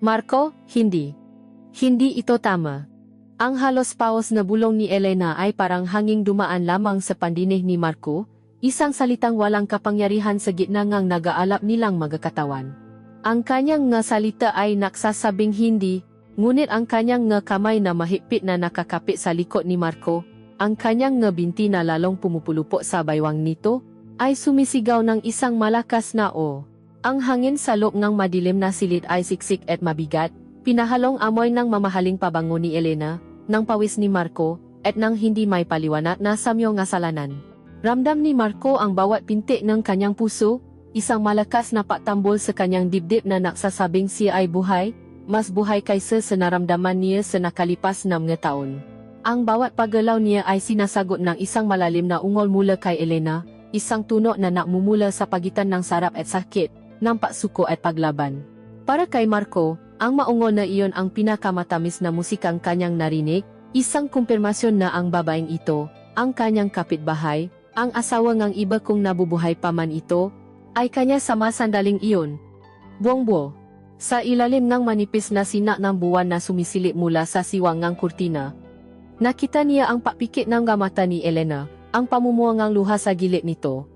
Marco, hindi. Hindi ito tama. Ang halos paos na bulong ni Elena ay parang hanging dumaan lamang sa pandinig ni Marco, isang salitang walang kapangyarihan sa gitna ngang nag-aalap nilang magakatawan. Ang kanyang nga salita ay nagsasabing hindi, ngunit ang kanyang nga kamay na mahigpit na nakakapit sa likod ni Marco, ang kanyang nga binti na lalong pumupulupo sa baywang nito, ay sumisigaw ng isang malakas na o. Ang hangin sa loob ng madilim na silid ay siksik at mabigat, pinahalong amoy ng mamahaling pabango ni Elena, ng pawis ni Marco, at ng hindi may paliwanag na samyo nga salanan. Ramdam ni Marco ang bawat pinti ng kanyang puso, isang malakas na patambol sa kanyang dibdib na nagsasabing siya ay buhay, mas buhay kaysa sa naramdaman niya sa nakalipas na mga taon. Ang bawat paggalaw niya ay sinasagot ng isang malalim na ungol mula kay Elena, isang tunog na nakmumula sa pagitan ng sarap at sakit, ng pagsuko at paglaban. Para kay Marco, ang maungol na iyon ang pinakamatamis na musikang kanyang narinig, isang kumpirmasyon na ang babaeng ito, ang kanyang kapitbahay, ang asawa ngang iba kung nabubuhay pa man ito, ay kanya sama sandaling iyon. Buong-buo. Sa ilalim ng manipis na sinak ng buwan na sumisilip mula sa siwang ngang kurtina, nakita niya ang pakpikit ng mata ni Elena, ang pamumuangang luha sa gilid nito.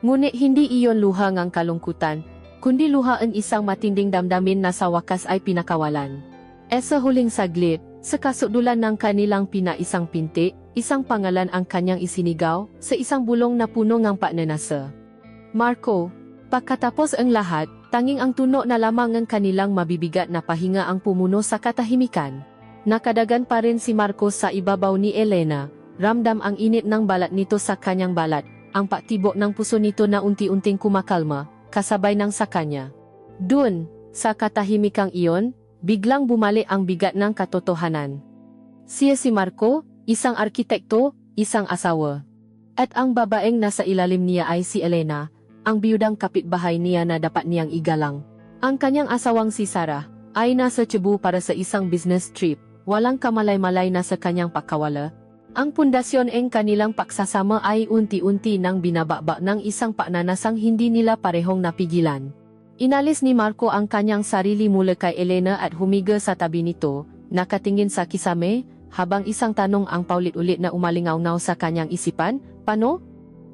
Ngunit hindi iyon luha ngang kalungkutan, kundi luha ang isang matinding damdamin na sa wakas ay pinakawalan. Sa huling saglit, sa kasudulan ng kanilang pinaisang pinti, isang pangalan ang kanyang isinigaw, sa isang bulong na puno ng pagnanasa. Marco. Pagkatapos ang lahat, tanging ang tunog na lamang ng kanilang mabibigat na pahinga ang pumuno sa katahimikan. Nakadagan pa rin si Marco sa ibabaw ni Elena, ramdam ang init ng balat nito sa kanyang balat, ang paktibok ng puso nito na unti-unting kumakalma, kasabay ng sa kanya. Dun, sa katahimikang iyon, biglang bumalik ang bigat ng katotohanan. Siya si Marco, isang arkitekto, isang asawa. At ang babaeng nasa ilalim niya ay si Elena, ang biyudang kapitbahay niya na dapat niyang igalang. Ang kanyang asawang si Sarah, ay nasa Cebu para sa isang business trip, walang kamalay-malay na sa kanyang pagkawala. Ang pundasyon ng kanilang pagsasama ay unti-unti nang binababa ng isang pagnanasang hindi nila parehong napigilan. Inalis ni Marco ang kanyang sarili mula kay Elena at humiga sa tabi nito, nakatingin sa kisame, habang isang tanong ang paulit-ulit na umalingaw-ngaw sa kanyang isipan, paano?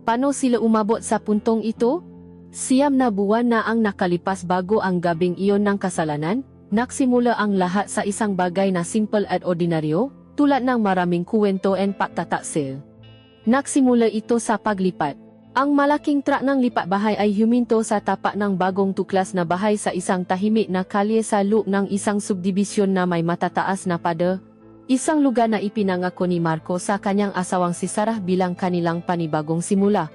Paano sila umabot sa puntong ito? 9 na buwan na ang nakalipas bago ang gabing iyon ng kasalanan, nagsimula ang lahat sa isang bagay na simple at ordinaryo, tulad ng maraming kuwento and pagtataksil. Nagsimula ito sa paglipat. Ang malaking truck ng lipat bahay ay huminto sa tapat ng bagong tuklas na bahay sa isang tahimik na kalye sa loob ng isang subdibisyon na may matataas na pader. Isang lugar na ipinangako ni Marco sa kanyang asawang si Sarah bilang kanilang panibagong simula.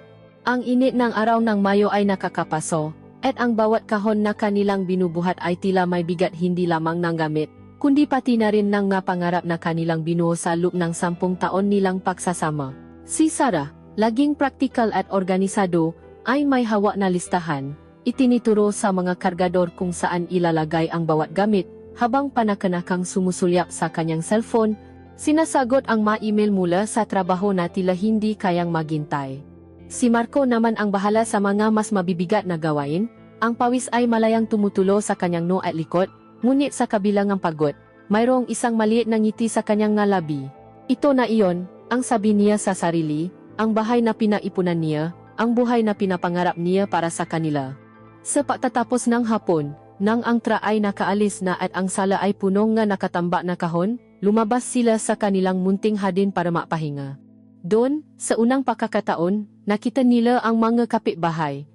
Ang init ng araw ng Mayo ay nakakapaso, at ang bawat kahon na kanilang binubuhat ay tila may bigat hindi lamang ng gamit, kundi pati na rin ng nga pangarap na kanilang binuo sa loob ng 10 taon nilang pagsasama. Si Sarah, laging praktikal at organisado, ay may hawak na listahan, itinituro sa mga kargador kung saan ilalagay ang bawat gamit, habang panakanakang sumusulyap sa kanyang cellphone, sinasagot ang mga email mula sa trabaho na tila hindi kayang maghintay. Si Marco naman ang bahala sa mga mas mabibigat na gawain, ang pawis ay malayang tumutulo sa kanyang noo at likod, ngunit sa kabilang ng pagod, mayroong isang maliit na ngiti sa kanyang ngalabi. Ito na iyon, ang sabi niya sa sarili, ang bahay na pinaipunan niya, ang buhay na pinapangarap niya para sa kanila. Sa pagtatapos ng hapon, nang ang tra ay nakaalis na at ang sala ay puno nga nakatambak na kahon, lumabas sila sa kanilang munting hardin para mapahinga. Doon, sa unang pagkakataon, nakita nila ang mga kapitbahay.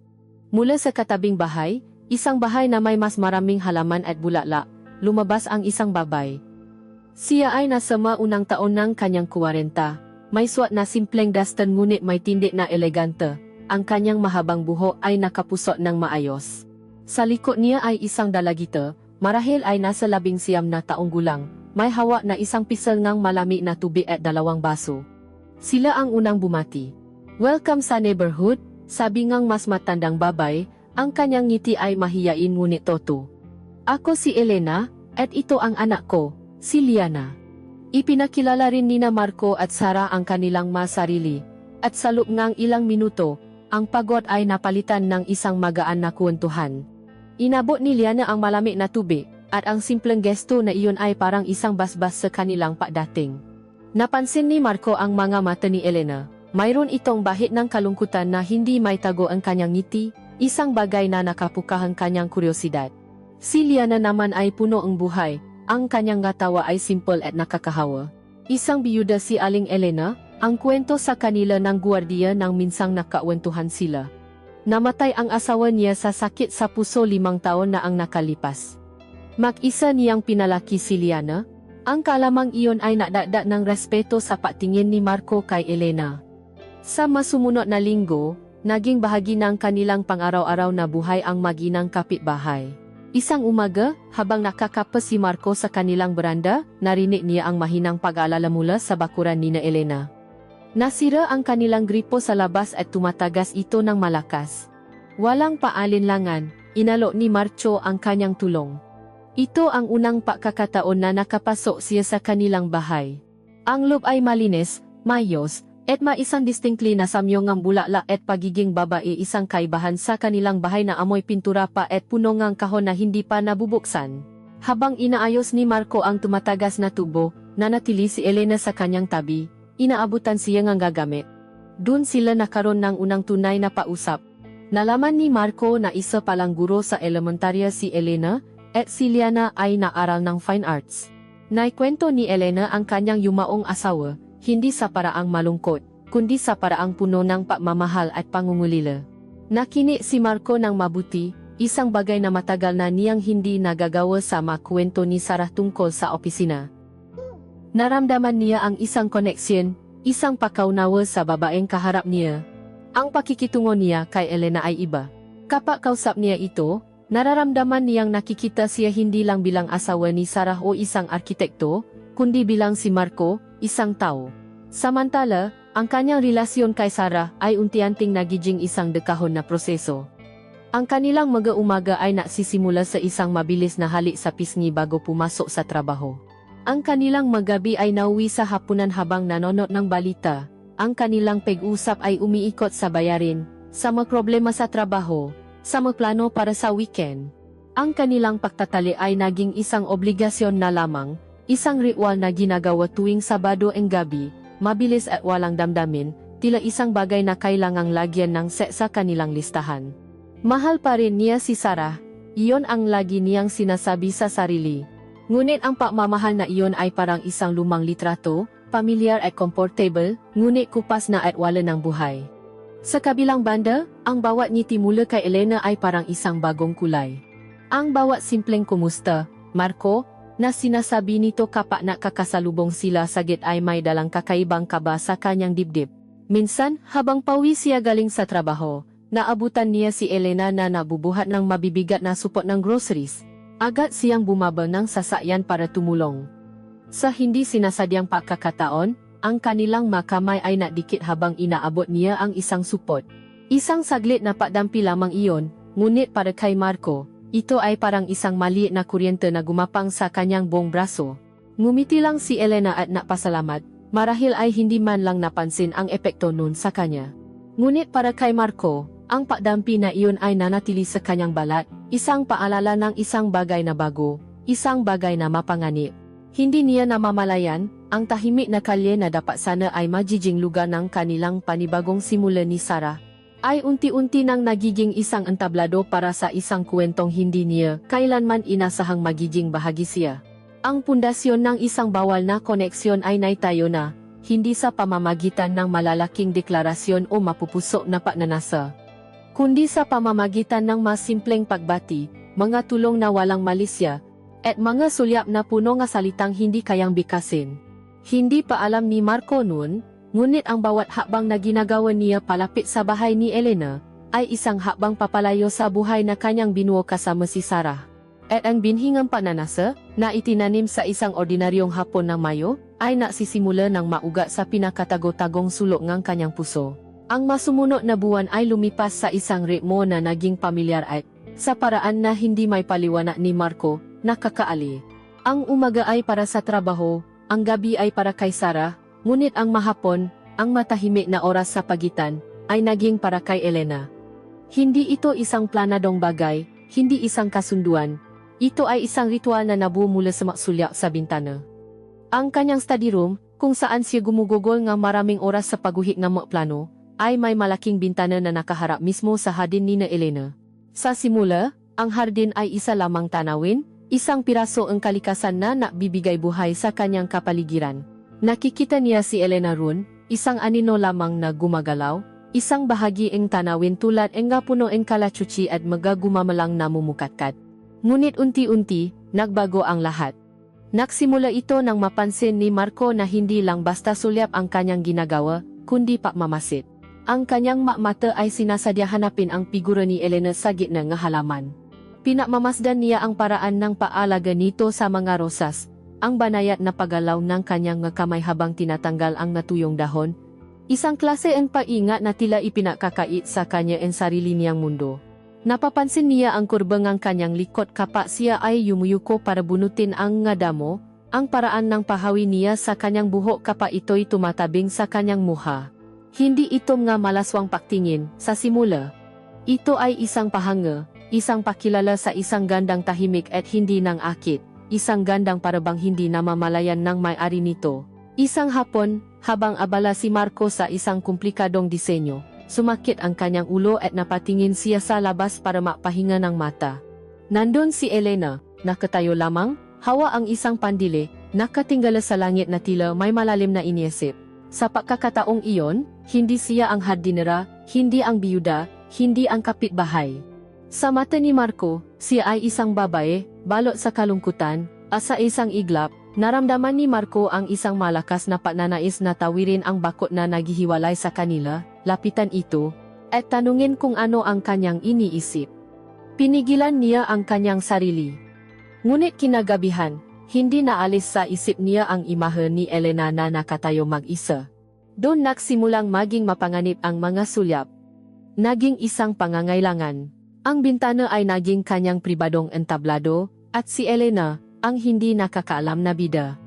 Mula sa katabing bahay, isang bahay na may mas maraming halaman at bulaklak, lumabas ang isang babae. Siya ay nasa maunang taon ng kanyang 40, may suot na simpleng dastan ngunit may tindig na elegante, ang kanyang mahabang buhok ay nakapusot ng maayos. Sa likod niya ay isang dalagita, marahil ay nasa 19 na taong gulang, may hawak na isang pisel ng malamig na tubig at 2 baso. Sila ang unang bumati. Welcome sa neighborhood, sabi ngang mas matandang babay, ang kanyang ngiti ay mahiyain ngunit toto. Ako si Elena, at ito ang anak ko, si Liana. Ipinakilala rin nina Marco at Sarah ang kanilang masarili, at sa loob ng ilang minuto, ang pagod ay napalitan ng isang magaan na kwentuhan. Inabot ni Liana ang malamig na tubig, at ang simpleng gesto na iyon ay parang isang basbas sa kanilang pagdating. Napansin ni Marco ang mga mata ni Elena. Mayroon itong bahid ng kalungkutan na hindi may tago ang kanyang ngiti, isang bagay na nakapukahan kanyang kuryosidad. Si Liana naman ay puno ang buhay, ang kanyang ngatawa ay simple at nakakahawa. Isang biyuda si Aling Elena, ang kwento sa kanila ng guwardiya nang minsang nakawentuhan sila. Namatay ang asawa niya sa sakit sa puso 5 taon na ang nakalipas. Mag-isa niyang pinalaki si Liana. Ang kalamang iyon ay nadagdag ng respeto sa patingin ni Marco kay Elena. Sa masumunod na linggo, naging bahagi ng kanilang pang-araw-araw na buhay ang maginang kapitbahay. Isang umaga, habang nakakapa si Marco sa kanilang beranda, narinig niya ang mahinang pag-aalala mula sa bakuran ni Elena. Nasira ang kanilang gripo sa labas at tumatagas ito ng malakas. Walang paalinlangan, inalok ni Marco ang kanyang tulong. Ito ang unang pagkakataon na nakapasok siya sa kanilang bahay. Ang loob ay malinis, mayos, at maisang distinctly na samyong ang bulaklak at pagiging babae isang kaibahan sa kanilang bahay na amoy pintura pa at puno ngang kahon na hindi pa nabubuksan. Habang inaayos ni Marco ang tumatagas na tubo, nanatili si Elena sa kanyang tabi, inaabutan siya ngang gagamit. Doon sila nakaroon ng unang tunay na pausap. Nalaman ni Marco na isa palang guro sa elementarya si Elena, at si Liana ay naaral ng fine arts. Naikwento ni Elena ang kanyang yumaong asawa, hindi sa paraang malungkot, kundi sa paraang puno ng pagmamahal at pangungulila. Nakinig si Marco ng mabuti, isang bagay na matagal na niyang hindi nagagawa sa makwento ni Sarah tungkol sa opisina. Naramdaman niya ang isang koneksyon, isang pakaunawa sa babaeng kaharap niya. Ang pakikitungo niya kay Elena ay iba. Kapag kausap niya ito, nararamdaman niyang nakikita siya hindi lang bilang asawa ni Sarah o isang arkitekto, kundi bilang si Marco, isang tao. Samantala, ang kanyang relasyon kay Sarah ay unti-unting nagiging isang dekahon na proseso. Ang kanilang mag-umaga ay nagsisimula sa isang mabilis na halik sa pisngi bago pumasok sa trabaho. Ang kanilang magabi ay nauwi sa hapunan habang nanonood ng balita. Ang kanilang pag-usap ay umiikot sa bayarin, sa mga problema sa trabaho, sa mga plano para sa weekend. Ang kanilang pagtatali ay naging isang obligasyon na lamang, isang ritual na ginagawa tuwing Sabado ang gabi, mabilis at walang damdamin, tila isang bagay na kailangang lagyan ng set sa kanilang listahan. Mahal pa rin niya si Sarah, iyon ang lagi niyang sinasabi sa sarili. Ngunit ang pagmamahal na iyon ay parang isang lumang litrato, pamilyar at comfortable, ngunit kupas na at wala ng buhay. Sa kabilang banda, ang bawat ngiti mula kay Elena ay parang isang bagong kulay. Ang bawat simpleng kumusta, Marco, na sinasabi nito kapag nakakasalubong sila sa gate ay may dalang kakaibang kaba sa kanyang dibdib. Minsan, habang pauwi siya galing sa trabaho, naabutan niya si Elena na nabubuhat ng mabibigat na supot ng groceries. Agad siyang bumaba ng sasakyan para tumulong. Sa hindi sinasadyang pagkakataon, ang kanilang makamay ay nadikit habang inaabot niya ang isang supot. Isang saglit na pagdampi lamang iyon, ngunit para kay Marco, ito ay parang isang maliit na kuryente na gumapang sa kanyang buong braso. Ngumiti lang si Elena at napasalamat, marahil ay hindi man lang napansin ang epekto nun sa kanya. Ngunit para kay Marco, ang pagdampi na iyon ay nanatili sa kanyang balat, isang paalala ng isang bagay na bago, isang bagay na mapanganib. Hindi niya namamalayan, ang tahimik na kalye na dapat sana ay magiging lugar ng kanilang panibagong simula ni Sarah, ay unti-unti nang nagiging isang entablado para sa isang kwentong hindi niya kailanman inasahang magiging bahagi siya. Ang pundasyon ng isang bawal na koneksyon ay naitayo na, hindi sa pamamagitan ng malalaking deklarasyon o mapupusok na pagnanasa, kundi sa pamamagitan ng mas simpleng pagbati, mga tulong na walang malisya, at mga sulyap na puno ng salitang hindi kayang bikasin. Hindi pa alam ni Marco noon, ngunit ang bawat hakbang na ginagawa niya palapit sa bahay ni Elena, ay isang hakbang papalayo sa buhay na kanyang binuo kasama si Sarah. At ang binhingang pananasa, na itinanim sa isang ordinaryong hapon ng Mayo, ay nagsisimula ng maugat sa pinakatago-tagong sulok ng kanyang puso. Ang masumunod na buwan ay lumipas sa isang ritmo na naging pamilyar at, sa paraan na hindi may paliwanag ni Marco, nakakaali. Ang umaga ay para sa trabaho, ang gabi ay para kay Sarah, ngunit ang mahapon, ang matahimik na oras sa pagitan, ay naging para kay Elena. Hindi ito isang planadong bagay, hindi isang kasunduan, Ito ay isang ritual na nabuo mula sa maksulyak sa bintana. Ang kanyang study room, kung saan siya gumugugol ng maraming oras sa pagguhit ng mga plano, ay may malaking bintana na nakaharap mismo sa hardin ni Elena. Sa simula, ang hardin ay isa lamang tanawin, isang piraso ang kalikasan na nagbibigay buhay sa kanyang kapaligiran. Nakikita niya si Elena roon, isang anino lamang na gumagalaw, isang bahagi ng tanawin tulad ng puno ng kalachuchi at magagumamalang namumukatkat. Ngunit unti-unti, nagbago ang lahat. Nagsimula ito nang mapansin ni Marco na hindi lang basta sulyap ang kanyang ginagawa, kundi pagmamasid. Ang kanyang mata ay sinasadya hanapin ang figura ni Elena sa gitna ng halaman. Pinakmamasdan niya ang paraan ng paalaga nito sa mga rosas, ang banayat na paggalaw ng kanyang kamay habang tinatanggal ang natuyong dahon, isang klase ng paingat na tila ipinakakait sa kanya ang sarili niyang mundo. Napapansin niya ang kurba ng kanyang likod kapag siya ay yumuyuko para bunutin ang damo, ang paraan ng pahawi niya sa kanyang buhok kapag ito'y tumatabing sa kanyang muha. Hindi ito nga malaswang pagtingin, sa simula. Ito ay isang pahanga, isang pakilala sa isang gandang tahimik at hindi nang akit, isang gandang parabang hindi namamalayan ng may-ari nito. Isang hapon, habang abala si Marco sa isang komplikadong disenyo, sumakit ang kanyang ulo at napatingin siya sa labas para mapahinga ng mata. Nandun si Elena, nakatayo lamang, hawa ang isang pandile, nakatinggala sa langit na tila may malalim na iniisip. Sa pagkakataong iyon, hindi siya ang hardinera, hindi ang biyuda, hindi ang kapitbahay. Sa mata ni Marco, siya ay isang babae, balot sa kalungkutan, asa isang iglap. Naramdaman ni Marco ang isang malakas na pagnanais na tawirin ang bakod na naghihiwalay sa kanila, lapitan ito, at tanungin kung ano ang kanyang iniisip. Pinigilan niya ang kanyang sarili. Ngunit kinagabihan, hindi naalis sa isip niya ang imahe ni Elena na nakatayo mag-isa. Doon nagsimulang maging mapanganib ang mga sulyap. Naging isang pangangailangan. Ang bintana ay naging kanyang pribadong entablado, at si Elena, ang hindi nakakaalam na bida.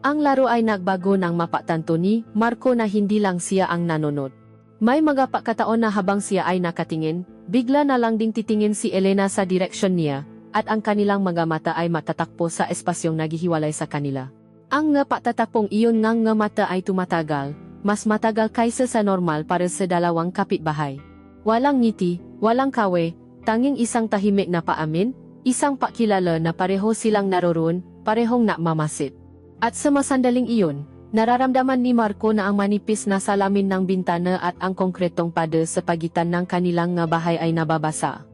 Ang laro ay nagbago nang mapatanto ni Marco na hindi lang siya ang nanonood. May mga pagkataon na habang siya ay nakatingin, bigla na lang ding titingin si Elena sa direksyon niya, at ang kanilang mga mata ay matatakpo sa espasyong naghihiwalay sa kanila. Ang pagtatakpong iyon ng mata ay tumatagal, mas matagal kaysa sa normal para sa dalawang kapitbahay. Walang ngiti, walang kawe, tanging isang tahimik na paamin, isang pakilala na pareho silang naroon, parehong nakmamasid. At sa masandaling iyon, nararamdaman ni Marco na ang manipis na salamin ng bintana at ang konkretong pader sa pagitan ng kanilang bahay ay nababasa.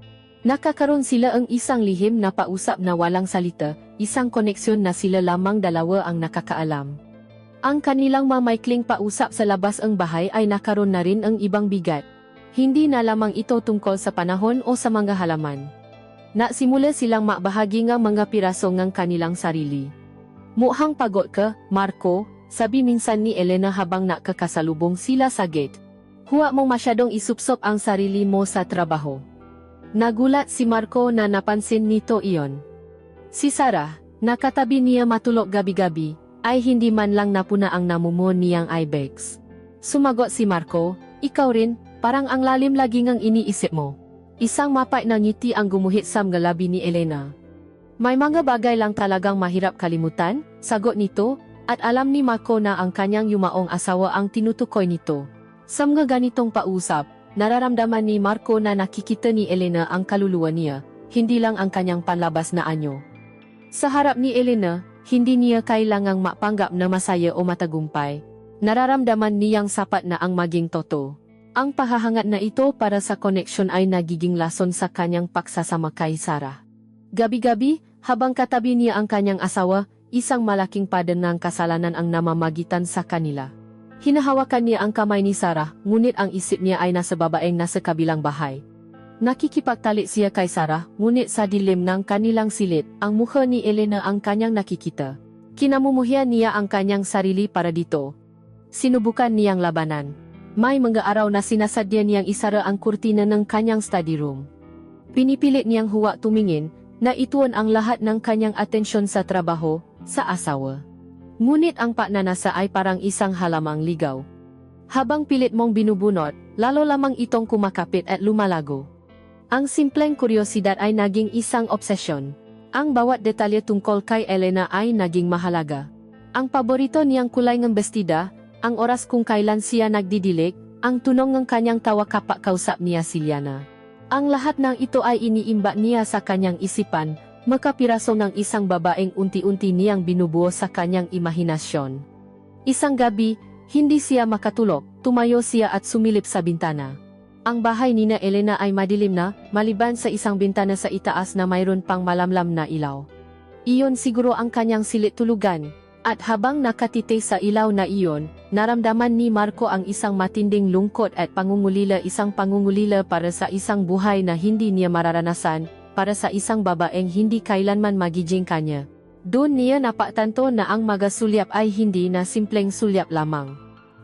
Nakakaroon sila ang isang lihim na pausap na walang salita, isang koneksyon na sila lamang dalawa ang nakakaalam. Ang kanilang mamaikling pausap sa labas ang bahay ay nakaroon na rin ang ibang bigat. Hindi na lamang ito tungkol sa panahon o sa mga halaman. Nasimula silang makbahagi ng mga piraso ng kanilang sarili. Mukhang pagod ka, Marco, sabi minsan ni Elena habang nakakasalubong sila sa gate. Huwag mong masyadong isupsop ang sarili mo sa trabaho. Nagulat si Marco na napansin nito iyon. Si Sarah, nakatabi niya matulog gabi-gabi, ay hindi man lang napuna ang namumuo niyang eyebags. Sumagot si Marco, ikaw rin, parang ang lalim lagi ngang iniisip mo. Isang mapait na ngiti ang gumuhit sa mga labi ni Elena. May mga bagay lang talagang mahirap kalimutan, sagot nito, at alam ni Marco na ang kanyang yumaong asawa ang tinutukoy nito. Sa mga ganitong pausap, nararamdaman ni Marco na nakikita ni Elena ang kaluluwa niya, hindi lang ang kanyang panlabas na anyo. Sa harap ni Elena, hindi niya kailangang mapanggap na masaya o matagumpay. Nararamdaman niyang sapat na ang maging totoo. Ang pahahangat na ito para sa koneksyon ay nagiging lason sa kanyang pagsasama kay Sarah. Gabi-gabi, habang katabi niya ang kanyang asawa, isang malaking pader ng kasalanan ang namamagitan sa kanila. Hinahawakan niya ang kamay ni Sarah, ngunit ang isip niya ay nasa babaeng nasa kabilang bahay. Nakikipagtalik siya kay Sarah, ngunit sa dilim ng kanilang silid, ang mukha ni Elena ang kanyang nakikita. Kinamumuhian niya ang kanyang sarili para dito. Sinubukan niyang labanan. May mga araw na sinasadya niyang isara ang kurtina ng kanyang study room. Pinipilit niyang huwag tumingin, na ituon ang lahat ng kanyang atensyon sa trabaho, sa asawa. Ngunit ang pagnanasa ay parang isang halamang ligaw. Habang pilit mong binubunot, lalo lamang itong kumakapit at lumalago. Ang simpleng kuryosidad ay naging isang obsesyon. Ang bawat detalye tungkol kay Elena ay naging mahalaga. Ang paborito niyang kulay ng bestida, ang oras kung kailan siya nagdidilik, ang tunog ng kanyang tawa kapag kausap niya si Liana. Ang lahat ng ito ay iniimba niya sa kanyang isipan, makapiraso ng isang babaeng unti-unti niyang binubuo sa kanyang imahinasyon. Isang gabi, hindi siya makatulog, tumayo siya at sumilip sa bintana. Ang bahay ni na Elena ay madilim na, maliban sa isang bintana sa itaas na mayroon pang malamlam na ilaw. Iyon siguro ang kanyang silid tulugan, at habang nakatite sa ilaw na iyon, naramdaman ni Marco ang isang matinding lungkot at isang pangungulila para sa isang buhay na hindi niya mararanasan, para sa isang babaeng hindi kailanman magiging kanya. Doon niya napatanto na ang mga sulyap ay hindi na simpleng sulyap lamang.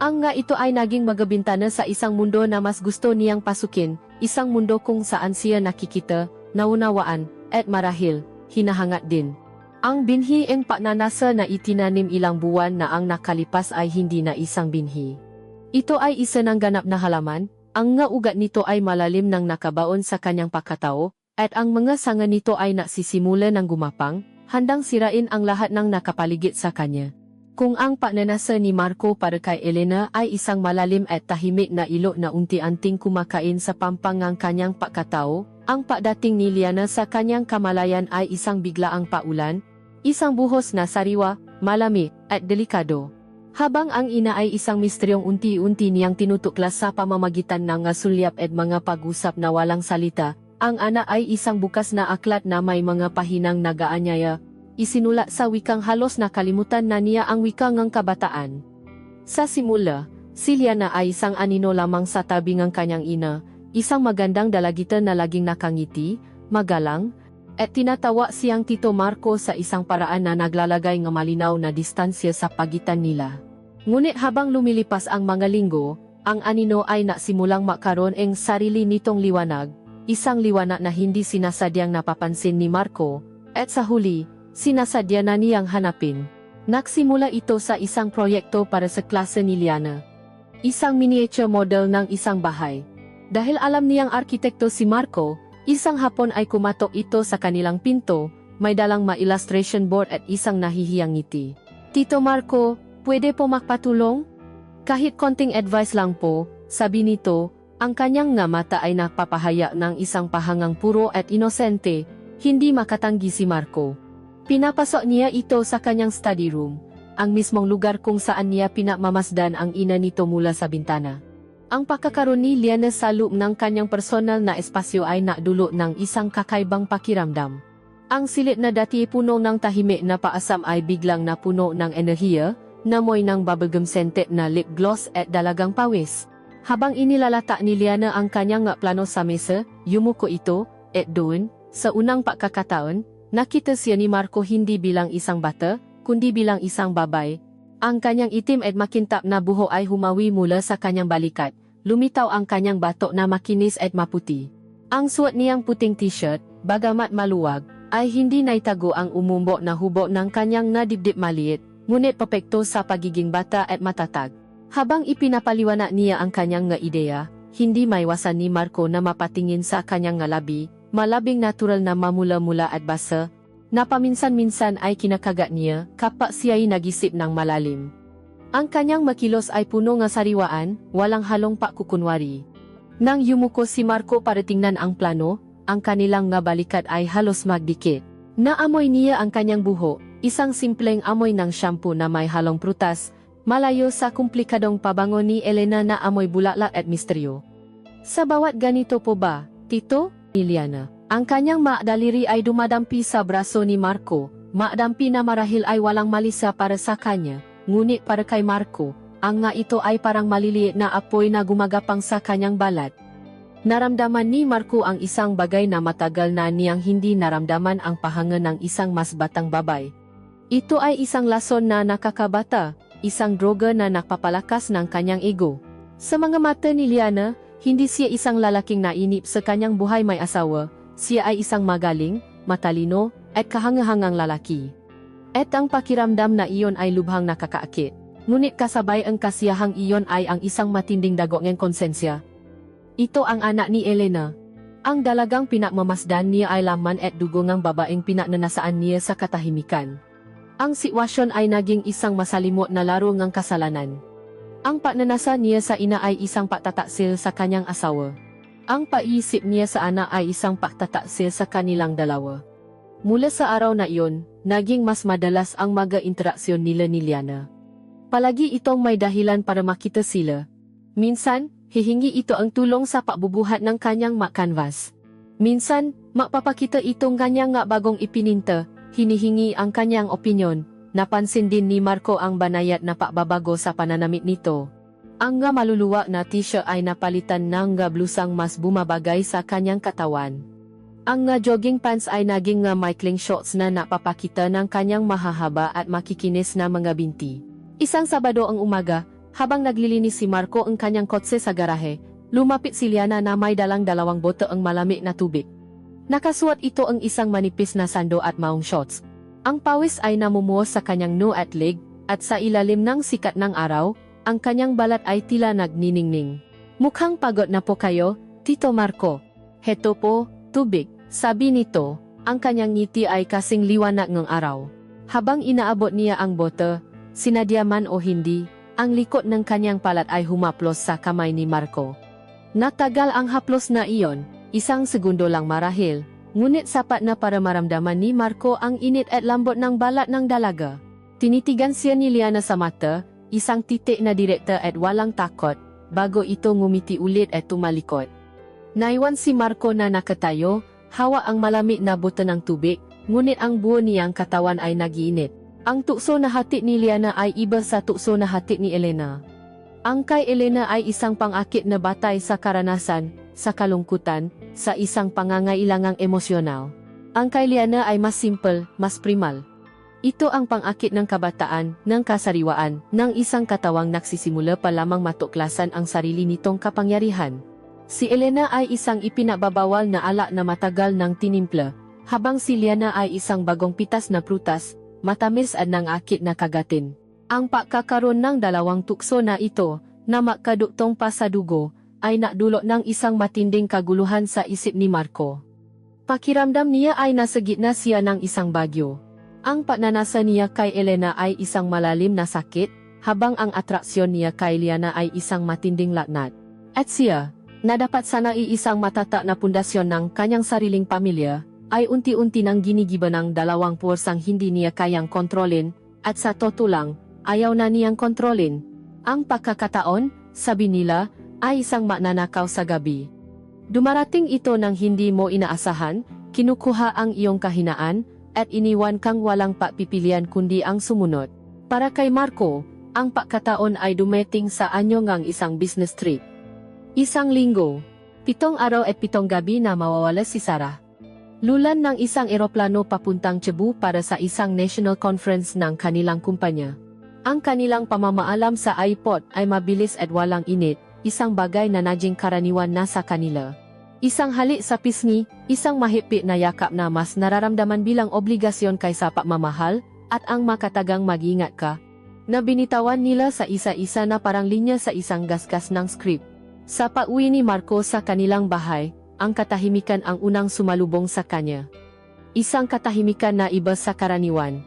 Ang nga ito ay naging magabintana sa isang mundo na mas gusto niyang pasukin, isang mundo kung saan siya nakikita, naunawaan, at marahil, hinahangat din. Ang binhi ang pananasa na itinanim ilang buwan na ang nakalipas ay hindi na isang binhi. Ito ay isa ng ganap na halaman, ang nga ugat nito ay malalim nang nakabaon sa kanyang pagkatao, at ang mga sanga nito ay nagsisimula ng gumapang, handang sirain ang lahat ng nakapaligid sa kanya. Kung ang pananasa ni Marco para kay Elena ay isang malalim at tahimik na ilo na unti-unting kumakain sa pampangang kanyang pagkatao, ang pagdating ni Liana sa kanyang kamalayan ay isang biglaang paulan, isang buhos na sariwa, malamig, at delikado. Habang ang ina ay isang misteryong unti-unti niyang tinutuklas sa pamamagitan ng sulyap at mga pag-usap na walang salita, ang ana ay isang bukas na aklat na may mga pahinang nagaanyaya, isinula sa wikang halos nakalimutan na niya ang wikang ng kabataan. Sa simula, si Liana ay isang anino lamang sa tabi ng kanyang ina, isang magandang dalagitan na laging nakangiti, magalang, at tinatawa siyang Tito Marco sa isang paraan na naglalagay ng malinaw na distansya sa pagitan nila. Ngunit habang lumilipas ang mga linggo, ang anino ay nasimulang makaroon ng sarili nitong liwanag, isang liwanag na hindi sinasadyang napapansin ni Marco, at sa huli, sinasadya na niyang hanapin. Nagsimula ito sa isang proyekto para sa klase ni Liana. Isang miniature model ng isang bahay. Dahil alam niyang arkitekto si Marco, isang hapon ay kumatok ito sa kanilang pinto, may dalang ma-illustration board at isang nahihiyang ngiti. Tito Marco, pwede po makpatulong? Kahit konting advice lang po, sabi nito, ang kanyang nga mata ay napapahaya ng isang pahangang puro at inosente, hindi makatanggi si Marco. Pinapasok niya ito sa kanyang study room, ang mismong lugar kung saan niya pinamamasdan ang ina nito mula sa bintana. Ang pagkakaroon ni Liana sa loob ng kanyang personal na espasyo ay nakdulot ng isang kakaibang pakiramdam. Ang silid na dati puno ng tahimik na paasam ay biglang napuno ng enerhiya, namoy ng bubblegum scented na lip gloss at dalagang pawis. Habang inilalata ni Liana ang kanyang plano sa mesa, yumuko ito, at doon, sa unang pagkakataon, nakita siya ni Marco hindi bilang isang bata, kundi bilang isang babay. Ang kanyang itim at makintab na buho ay humawi mula sa kanyang balikat, lumitaw ang kanyang batok na makinis at maputi. Ang suot niyang puting t-shirt, bagamat maluwag, ay hindi naitago ang umumbo na hubo ng kanyang nadibdib maliit, ngunit pepekto sa pagiging bata at matatag. Habang ipinapaliwanag niya ang kanyang nga ideya, hindi maiwasan ni Marco na mapatingin sa kanyang nga labi, malabing natural na mamula-mula at basa, na paminsan-minsan ay kinakagat niya kapag siya'y nag-isip ng malalim. Ang kanyang makilos ay puno ng sariwaan, walang halong pakukunwari. Nang yumuko si Marco para tingnan ang plano, ang kanilang nga balikat ay halos magdikit. Naamoy niya ang kanyang buho, isang simpleng amoy ng shampoo na may halong prutas, malayo sa komplikadong pabango ni Elena na amoy bulaklak at misteryo. Sa bawat ganito po ba, Tito? Liana. Ang kanyang maadaliri ay dumadampi sa braso ni Marco, maadampi na marahil ay walang malisa para sa kanya, ngunit para kay Marco, ang nga ito ay parang maliliit na apoy na gumagapang sa kanyang balat. Naramdaman ni Marco ang isang bagay na matagal na niyang hindi naramdaman ang pahanga ng isang mas batang babay. Ito ay isang lason na nakakabata, isang droga na nakpapalakas ng kanyang ego. Sa mga mata ni Liana, hindi siya isang lalaking nainip sa kanyang buhay may asawa, siya ay isang magaling, matalino, at kahangahangang lalaki. At ang pakiramdam na iyon ay lubhang nakakaakit. Ngunit kasabay ang kasiyahang iyon ay ang isang matinding dagok ng konsensya. Ito ang anak ni Elena. Ang dalagang pinakmamasdan niya ay laman at dugo ng babaeng pinaknanasaan niya sa katahimikan. Ang sitwasyon ay naging isang masalimot na laro ng kasalanan. Ang pagnanasa niya sa ina ay isang pagtataksil sa kanyang asawa. Ang paisip niya sa anak ay isang pagtataksil sa kanilang dalawa. Mula sa araw na iyon, naging mas madalas ang mga interaksyon nila ni Liana. Palagi itong may dahilan para makita sila. Minsan, hihingi ito ang tulong sa pagbubuhat ng kanyang canvas. Minsan, mapapakita itong kanyang bagong ipininta, hinihingi ang kanyang opinyon. Napansin din ni Marco ang banayad na pagbabago sa pananamit nito. Ang maluluwag na t-shirt ay napalitan ng blusang mas bumabagay sa kanyang katawan. Ang jogging pants ay naging maikling shorts na napapakita ng kanyang mahahaba at makikinis na mga binti. Isang Sabado ang umaga, habang naglilinis si Marco ang kanyang kotse sa garahe, lumapit si Liana na may dalang 2 bote ang malamig na tubig. Nakasuot ito ang isang manipis na sando at maong shorts. Ang pawis ay namumuo sa kanyang noo at leg, at sa ilalim ng sikat ng araw, ang kanyang balat ay tila nagniningning. Mukhang pagod na po kayo, Tito Marco. Heto po, tubig, sabi nito, ang kanyang ngiti ay kasing liwanag ng araw. Habang inaabot niya ang bote, sinadya man o hindi, ang likod ng kanyang palat ay humaplos sa kamay ni Marco. Natagal ang haplos na iyon, 1 segundo lang marahil, ngunit sapat na para maramdaman ni Marco ang init at lambot ng balat ng dalaga. Tinitigan siya ni Liana sa mata, isang titik na direkta at walang takot, bago ito ngumiti ulit at tumalikod. Naiwan si Marco na nakatayo, hawa ang malamig na bote ng tubig, ngunit ang buo niyang katawan ay nagiinit. Ang tukso na hati ni Liana ay iba sa tukso na hati ni Elena. Ang kay Elena ay isang pangakit na batay sa karanasan, sa kalungkutan, sa isang pangangailangang emosyonal. Ang kay Liana ay mas simple, mas primal. Ito ang pangakit ng kabataan, ng kasariwaan, ng isang katawang nagsisimula pa lamang matuklasan ang sarili nitong kapangyarihan. Si Elena ay isang ipinababawal na alak na matagal ng tinimpla, habang si Liana ay isang bagong pitas na prutas, matamis at nangakit na kagatin. Ang pagkakaroon ng dalawang tukso na ito, na makaduktong pa sa dugo, ay nakdulot ng isang matinding kaguluhan sa isip ni Marco. Pakiramdam niya ay nasa gitna siya ng isang bagyo. Ang pagnanasa niya kay Elena ay isang malalim na sakit, habang ang atraksyon niya kay Liana ay isang matinding laknat. At siya, na dapat sana iisang matatak na pundasyon ng kanyang sariling pamilya, ay unti-unti nang ginigiba ng 2 puwersang hindi niya kayang kontrolin, at sa totoo lang, ayaw na niyang kontrolin. Ang pagkakataon, sabi nila, ay isang magnanakaw sa gabi. Dumarating ito nang hindi mo inaasahan, kinukuha ang iyong kahinaan, at iniwan kang walang pagpipilian kundi ang sumunod. Para kay Marco, ang pagkataon ay dumating sa anyo ngang isang business trip. 1 linggo, 7 araw at 7 gabi na mawawala si Sarah. Lulan ng isang eroplano papuntang Cebu para sa isang national conference ng kanilang kumpanya. Ang kanilang pamamaalam sa iPod ay mabilis at walang init, isang bagay na naging karaniwan na sa kanila. Isang halik sa pisngi, isang mahigpit na yakap na mas nararamdaman bilang obligasyon kaysa pagmamahal, at ang makatagang mag-ingat ka, na binitawan nila sa isa-isa na parang linya sa isang gasgas ng script. Sa pag-uwi ni Marco sa kanilang bahay, ang katahimikan ang unang sumalubong sa kanya. Isang katahimikan na iba sa karaniwan.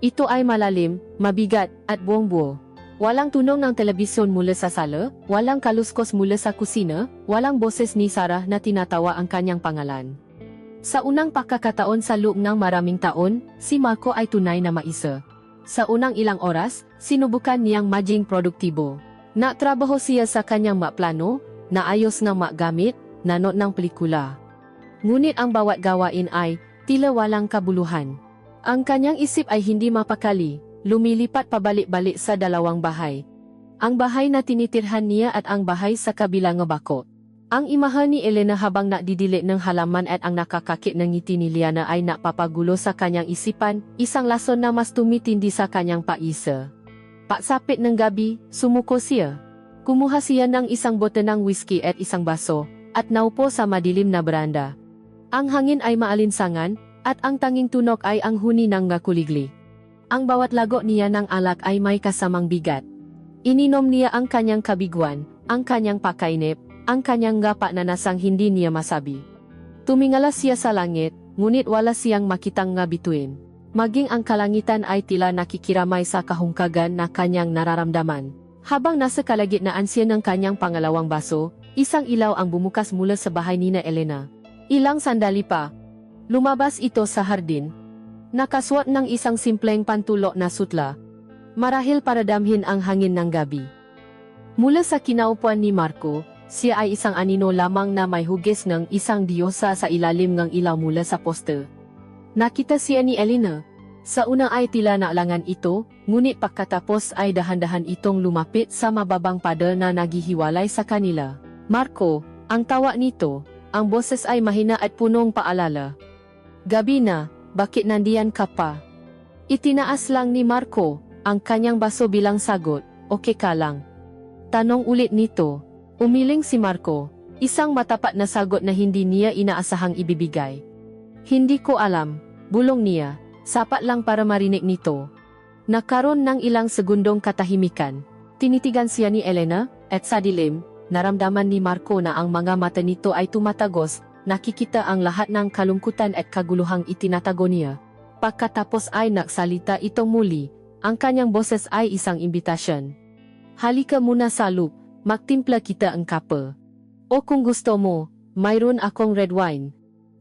Ito ay malalim, mabigat, at buong-buo. Walang tunog ng telebisyon mula sa sala, walang kaluskos mula sa kusina, walang boses ni Sarah na tinatawa ang kanyang pangalan. Sa unang pagkakataon sa loob ng maraming taon, si Marco ay tunay na maisa. Sa unang ilang oras, sinubukan niyang maging produktibo. Natrabaho siya sa kanyang maplano, naayos ng magamit, nanood ng pelikula. Ngunit ang bawat gawain ay tila walang kabuluhan. Ang kanyang isip ay hindi mapakali, lumilipat pabalik-balik sa 2 bahay. Ang bahay na tinitirhan niya at ang bahay sa kabilang bako. Ang imahe ni Elena habang nakdidilit ng halaman at ang nakakakit ng ngiti ni Liana ay napapagulo sa kanyang isipan, isang lason na mas tumitindi sa kanyang paisa. Pagsapit ng gabi, sumuko siya. Kumuha siya ng isang bote ng whiskey at isang baso, at naupo sa madilim na beranda. Ang hangin ay maalinsangan, at ang tanging tunog ay ang huni ng kuligli. Ang bawat lago niya ng alak ay may kasamang bigat. Ininom niya ang kanyang kabiguan, ang kanyang pakainip, ang kanyang pagnanasang hindi niya masabi. Tumingala siya sa langit, ngunit wala siyang makitang nga bituin. Maging ang kalangitan ay tila nakikiramay sa kahungkagan na kanyang nararamdaman. Habang nasa kalagitnaan siya ng kanyang pangalawang baso, isang ilaw ang bumukas mula sa bahay nina Elena. Ilang sandali pa, lumabas ito sa hardin. Nakasuot ng isang simpleng pantulo na sutla, marahil para damhin ang hangin ng gabi. Mula sa kinaupuan ni Marco, siya ay isang anino lamang na may hugis ng isang diyosa sa ilalim ng ilaw mula sa poste. Nakita siya ni Elena. Sa una ay tila naalangan ito, ngunit pagkatapos ay dahan-dahan itong lumapit sa mababang pader na naghihiwalay sa kanila. Marco, ang tawa nito, ang boses ay mahina at punong paalala. Gabi na, bakit nandiyan ka pa? Itinaas lang ni Marco ang kanyang baso bilang sagot, okay ka lang? Tanong ulit nito. Umiling si Marco, isang matapat na sagot na hindi niya inaasahang ibibigay. Hindi ko alam, bulong niya. Sapat lang para marinig nito. Nagkaroon ng ilang segundong katahimikan. Tinitigan siya ni Elena, at sa dilim, naramdaman ni Marco na ang mga mata nito ay tumatagos, nakikita ang lahat ng kalungkutan at kaguluhang itinatago niya. Pagkatapos ay nagsalita itong muli, ang kanyang boses ay isang imbitasyon. Halika muna sa loop, magtimpla kita ang kape. O kung gusto mo, mayroon akong red wine.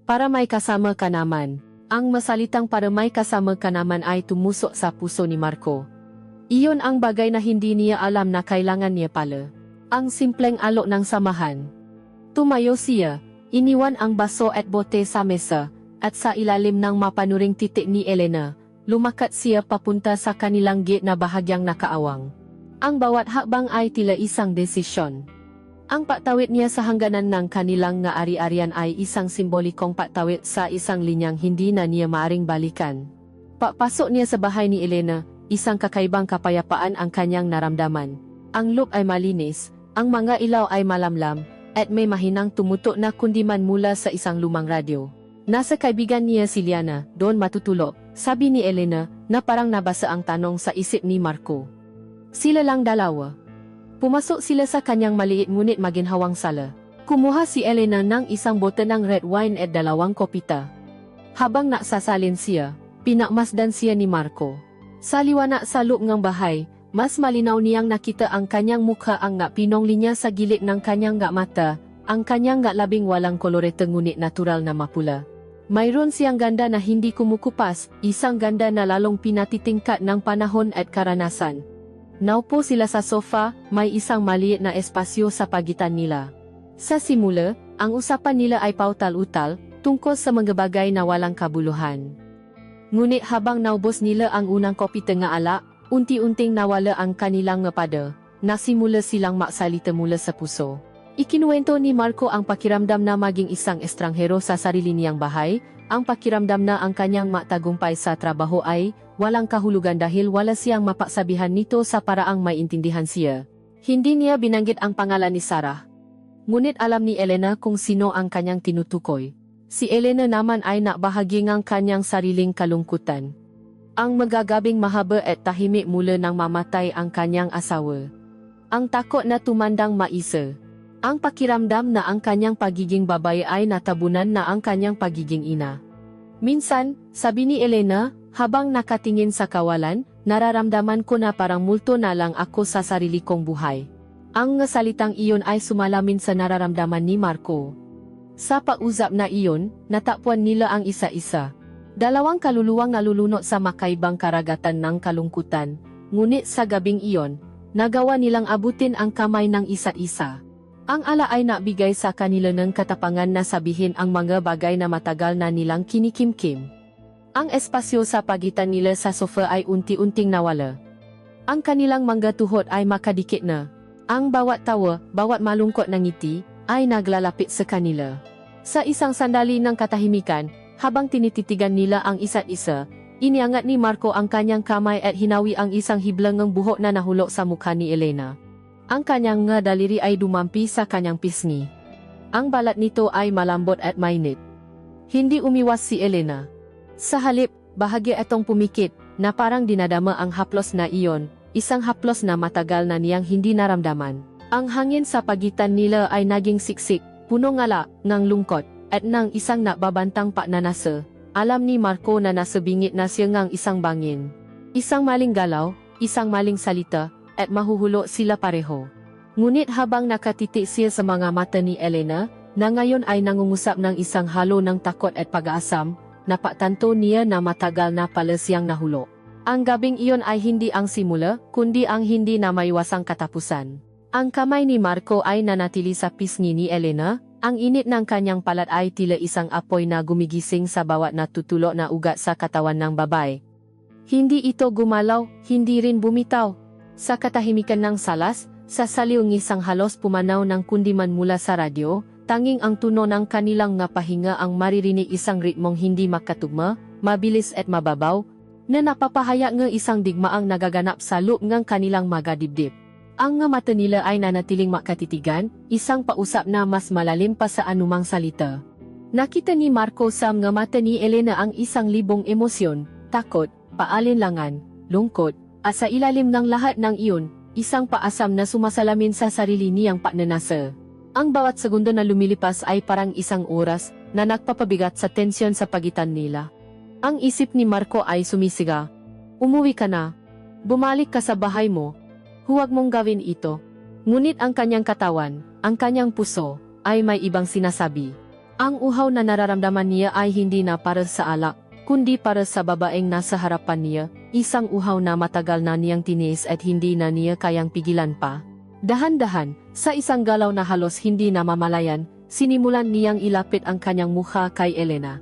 Para may kasama ka naman. Ang masalitang para may kasama ka naman ay tumusok sa puso ni Marco. Iyon ang bagay na hindi niya alam na kailangan niya pala. Ang simpleng alok ng samahan. Tumayo siya, iniwan ang baso at bote sa mesa, at sa ilalim ng mapanuring titik ni Elena, lumakat siya papunta sa kanilang gate na bahagyang nakaawang. Ang bawat hakbang ay tila isang desisyon. Ang patawid niya sa hangganan ng kanilang nga ari-arian ay isang simbolikong patawid sa isang linyang hindi na niya maaring balikan. Papasok niya sa bahay ni Elena, isang kakaibang kapayapaan ang kanyang naramdaman. Ang loop ay malinis, ang mga ilaw ay malamlam, at may mahinang tumutok na kundiman mula sa isang lumang radyo. Nasa kaibigan niya si Liana, doon matutulog, sabi ni Elena, na parang nabasa ang tanong sa isip ni Marco. Sila lang dalawa. Pumasok sila sa kanyang maliit ngunit maginhawang sala. Kumuha si Elena ng isang bote ng red wine at 2 kopita. Habang naksasalin siya, pinakmasdan siya ni Marco. Sa liwanag sa loob ng bahay, mas malinaw niyang nakita ang kanyang mukha ang nga pinong linya sa gilid ng kanyang nga mata, ang kanyang nga labing walang kolorete ngunit natural na mapula. Mayroon siyang ganda na hindi kumukupas, isang ganda na lalong pinatitingkat ng panahon at karanasan. Naupo sila sa sofa, may isang maliit na espasyo sa pagitan nila. Sa simula, ang usapan nila ay pautal-utal, tungkol sa mga bagay na walang kabuluhan. Ngunit habang naubos nila ang unang kopi nga ala, unti-unting nawala ang kanilang ngapada, nasimula silang maksalita mula sa puso. Ikinuwento ni Marco ang pakiramdam na maging isang estranghero sa sarili niyang bahay, ang pakiramdam na ang kanyang matagumpay sa trabaho ay walang kahulugan dahil wala siyang mapaksabihan nito sa paraang maintindihan siya. Hindi niya binanggit ang pangalan ni Sarah. Ngunit alam ni Elena kung sino ang kanyang tinutukoy. Si Elena naman ay nakbahagi ng kanyang sariling kalungkutan. Ang magagabing mahaba at tahimik mula nang mamatay ang kanyang asawa. Ang takot na tumandang maisa. Ang pakiramdam na ang kanyang pagiging babae ay natabunan na ang kanyang pagiging ina. Minsan, sabi ni Elena, habang nakatingin sa kawalan, nararamdaman ko na parang multo na lang ako sa sarili kong buhay. Ang salitang iyon ay sumalamin sa nararamdaman ni Marco. Sa pausap na iyon, natakpuan nila ang isa-isa. Dalawang kaluluwang nalulunod sa makaibang karagatan ng kalungkutan, ngunit sa gabing iyon, nagawa nilang abutin ang kamay ng isa't isa. Ang ala ay nabigay sa kanila ng katapangan na sabihin ang mga bagay na matagal na nilang kinikimkim. Ang espasyo sa pagitan nila sa sofa ay unti-unting nawala. Ang kanilang mga tuhod ay makadikit na. Ang bawat tawa, bawat malungkot na ngiti, ay naglalapit sa kanila. Sa isang sandali ng katahimikan, habang tinititigan nila ang isa't isa, iniangat ni Marco ang kanyang kamay at hinawi ang isang hiblangang buhok na nahulog sa mukha ni Elena. Ang kanyang nga daliri ay dumampi sa kanyang pisngi. Ang balat nito ay malambot at mainit. Hindi umiwas si Elena. Sa halip, bahagi itong pumikit, na parang dinadama ang haplos na iyon, isang haplos na matagal na niyang hindi naramdaman. Ang hangin sa pagitan nila ay naging siksik, puno ngala, ng lungkot, at nang isang nakbabantang pa na nasa, alam ni Marco na nasa bingit na siya ngang isang bangin. Isang maling galaw, isang maling salita, at mahuhulo sila pareho. Ngunit habang nakatitik siya sa mga mata ni Elena, na ngayon ay nangungusap ng isang halo ng takot at pag-aasam, napatanto niya na matagal na pala siyang nahulo. Ang gabing iyon ay hindi ang simula, kundi ang hindi na maiwasang katapusan. Ang kamay ni Marco ay nanatili sa pisngi ni Elena, ang init ng kanyang palat ay tila isang apoy na gumigising sa bawat natutulo na ugat sa katawan ng babae. Hindi ito gumalaw, hindi rin bumitaw. Sa katahimikan ng salas, sa saliw ng isang halos pumanaw ng kundiman mula sa radyo, tanging ang tuno ng kanilang nga pahinga ang maririnig isang ritmong hindi makatugma, mabilis at mababaw, na napapahaya ng isang digmaang nagaganap sa loob ng kanilang mga dibdib. Ang nga mata nila ay nanatiling makatitigan, isang pausap na mas malalim pa sa anumang salita. Nakita ni Marco sa mga mata ni Elena ang isang libong emosyon, takot, paalinlangan, lungkot, at sa ilalim ng lahat ng iyon, isang paasam na sumasalamin sa sarili niyang pagnanasa. Ang bawat segundo na lumilipas ay parang isang oras na nagpapabigat sa tensyon sa pagitan nila. Ang isip ni Marco ay sumisiga. Umuwi ka na. Bumalik ka sa bahay mo. Huwag mong gawin ito. Ngunit ang kanyang katawan, ang kanyang puso, ay may ibang sinasabi. Ang uhaw na nararamdaman niya ay hindi na para sa alak, kundi para sa babaeng nasa harapan niya, isang uhaw na matagal na niyang tiniis at hindi na niya kayang pigilan pa. Dahan-dahan, sa isang galaw na halos hindi namamalayan, sinimulan niyang ilapit ang kanyang mukha kay Elena.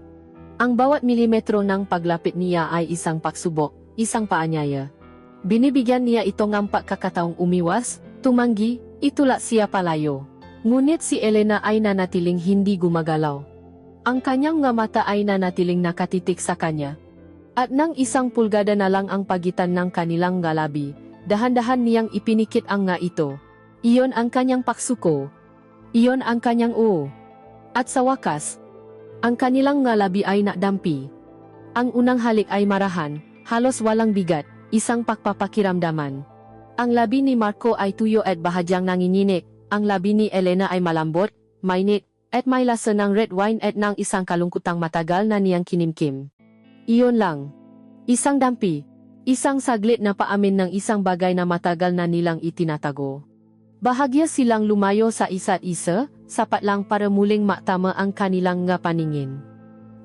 Ang bawat milimetro ng paglapit niya ay isang pagsubok, isang paanyaya. Binibigyan niya ito ng pagkakataong umiwas, tumanggi, itulak siya palayo. Ngunit si Elena ay nanatiling hindi gumagalaw. Ang kanyang nga mata ay nanatiling nakatitik sa kanya. At nang isang pulgada na lang ang pagitan ng kanilang galabi, dahan-dahan niyang ipinikit ang nga ito. Iyon ang kanyang paksuko. Iyon ang kanyang oo. At sa wakas, ang kanilang nga labi ay nakdampi. Ang unang halik ay marahan, halos walang bigat, isang pagpapakiramdaman. Ang labi ni Marco ay tuyo at bahagyang nanginginig, ang labi ni Elena ay malambot, mainit, at may lasa ng red wine at ng isang kalungkutang matagal na niyang kinimkim. Iyon lang. Isang dampi. Isang saglit na paamin ng isang bagay na matagal na nilang itinatago. Bahagya silang lumayo sa isa't isa, sapat lang para muling matama ang kanilang nga paningin.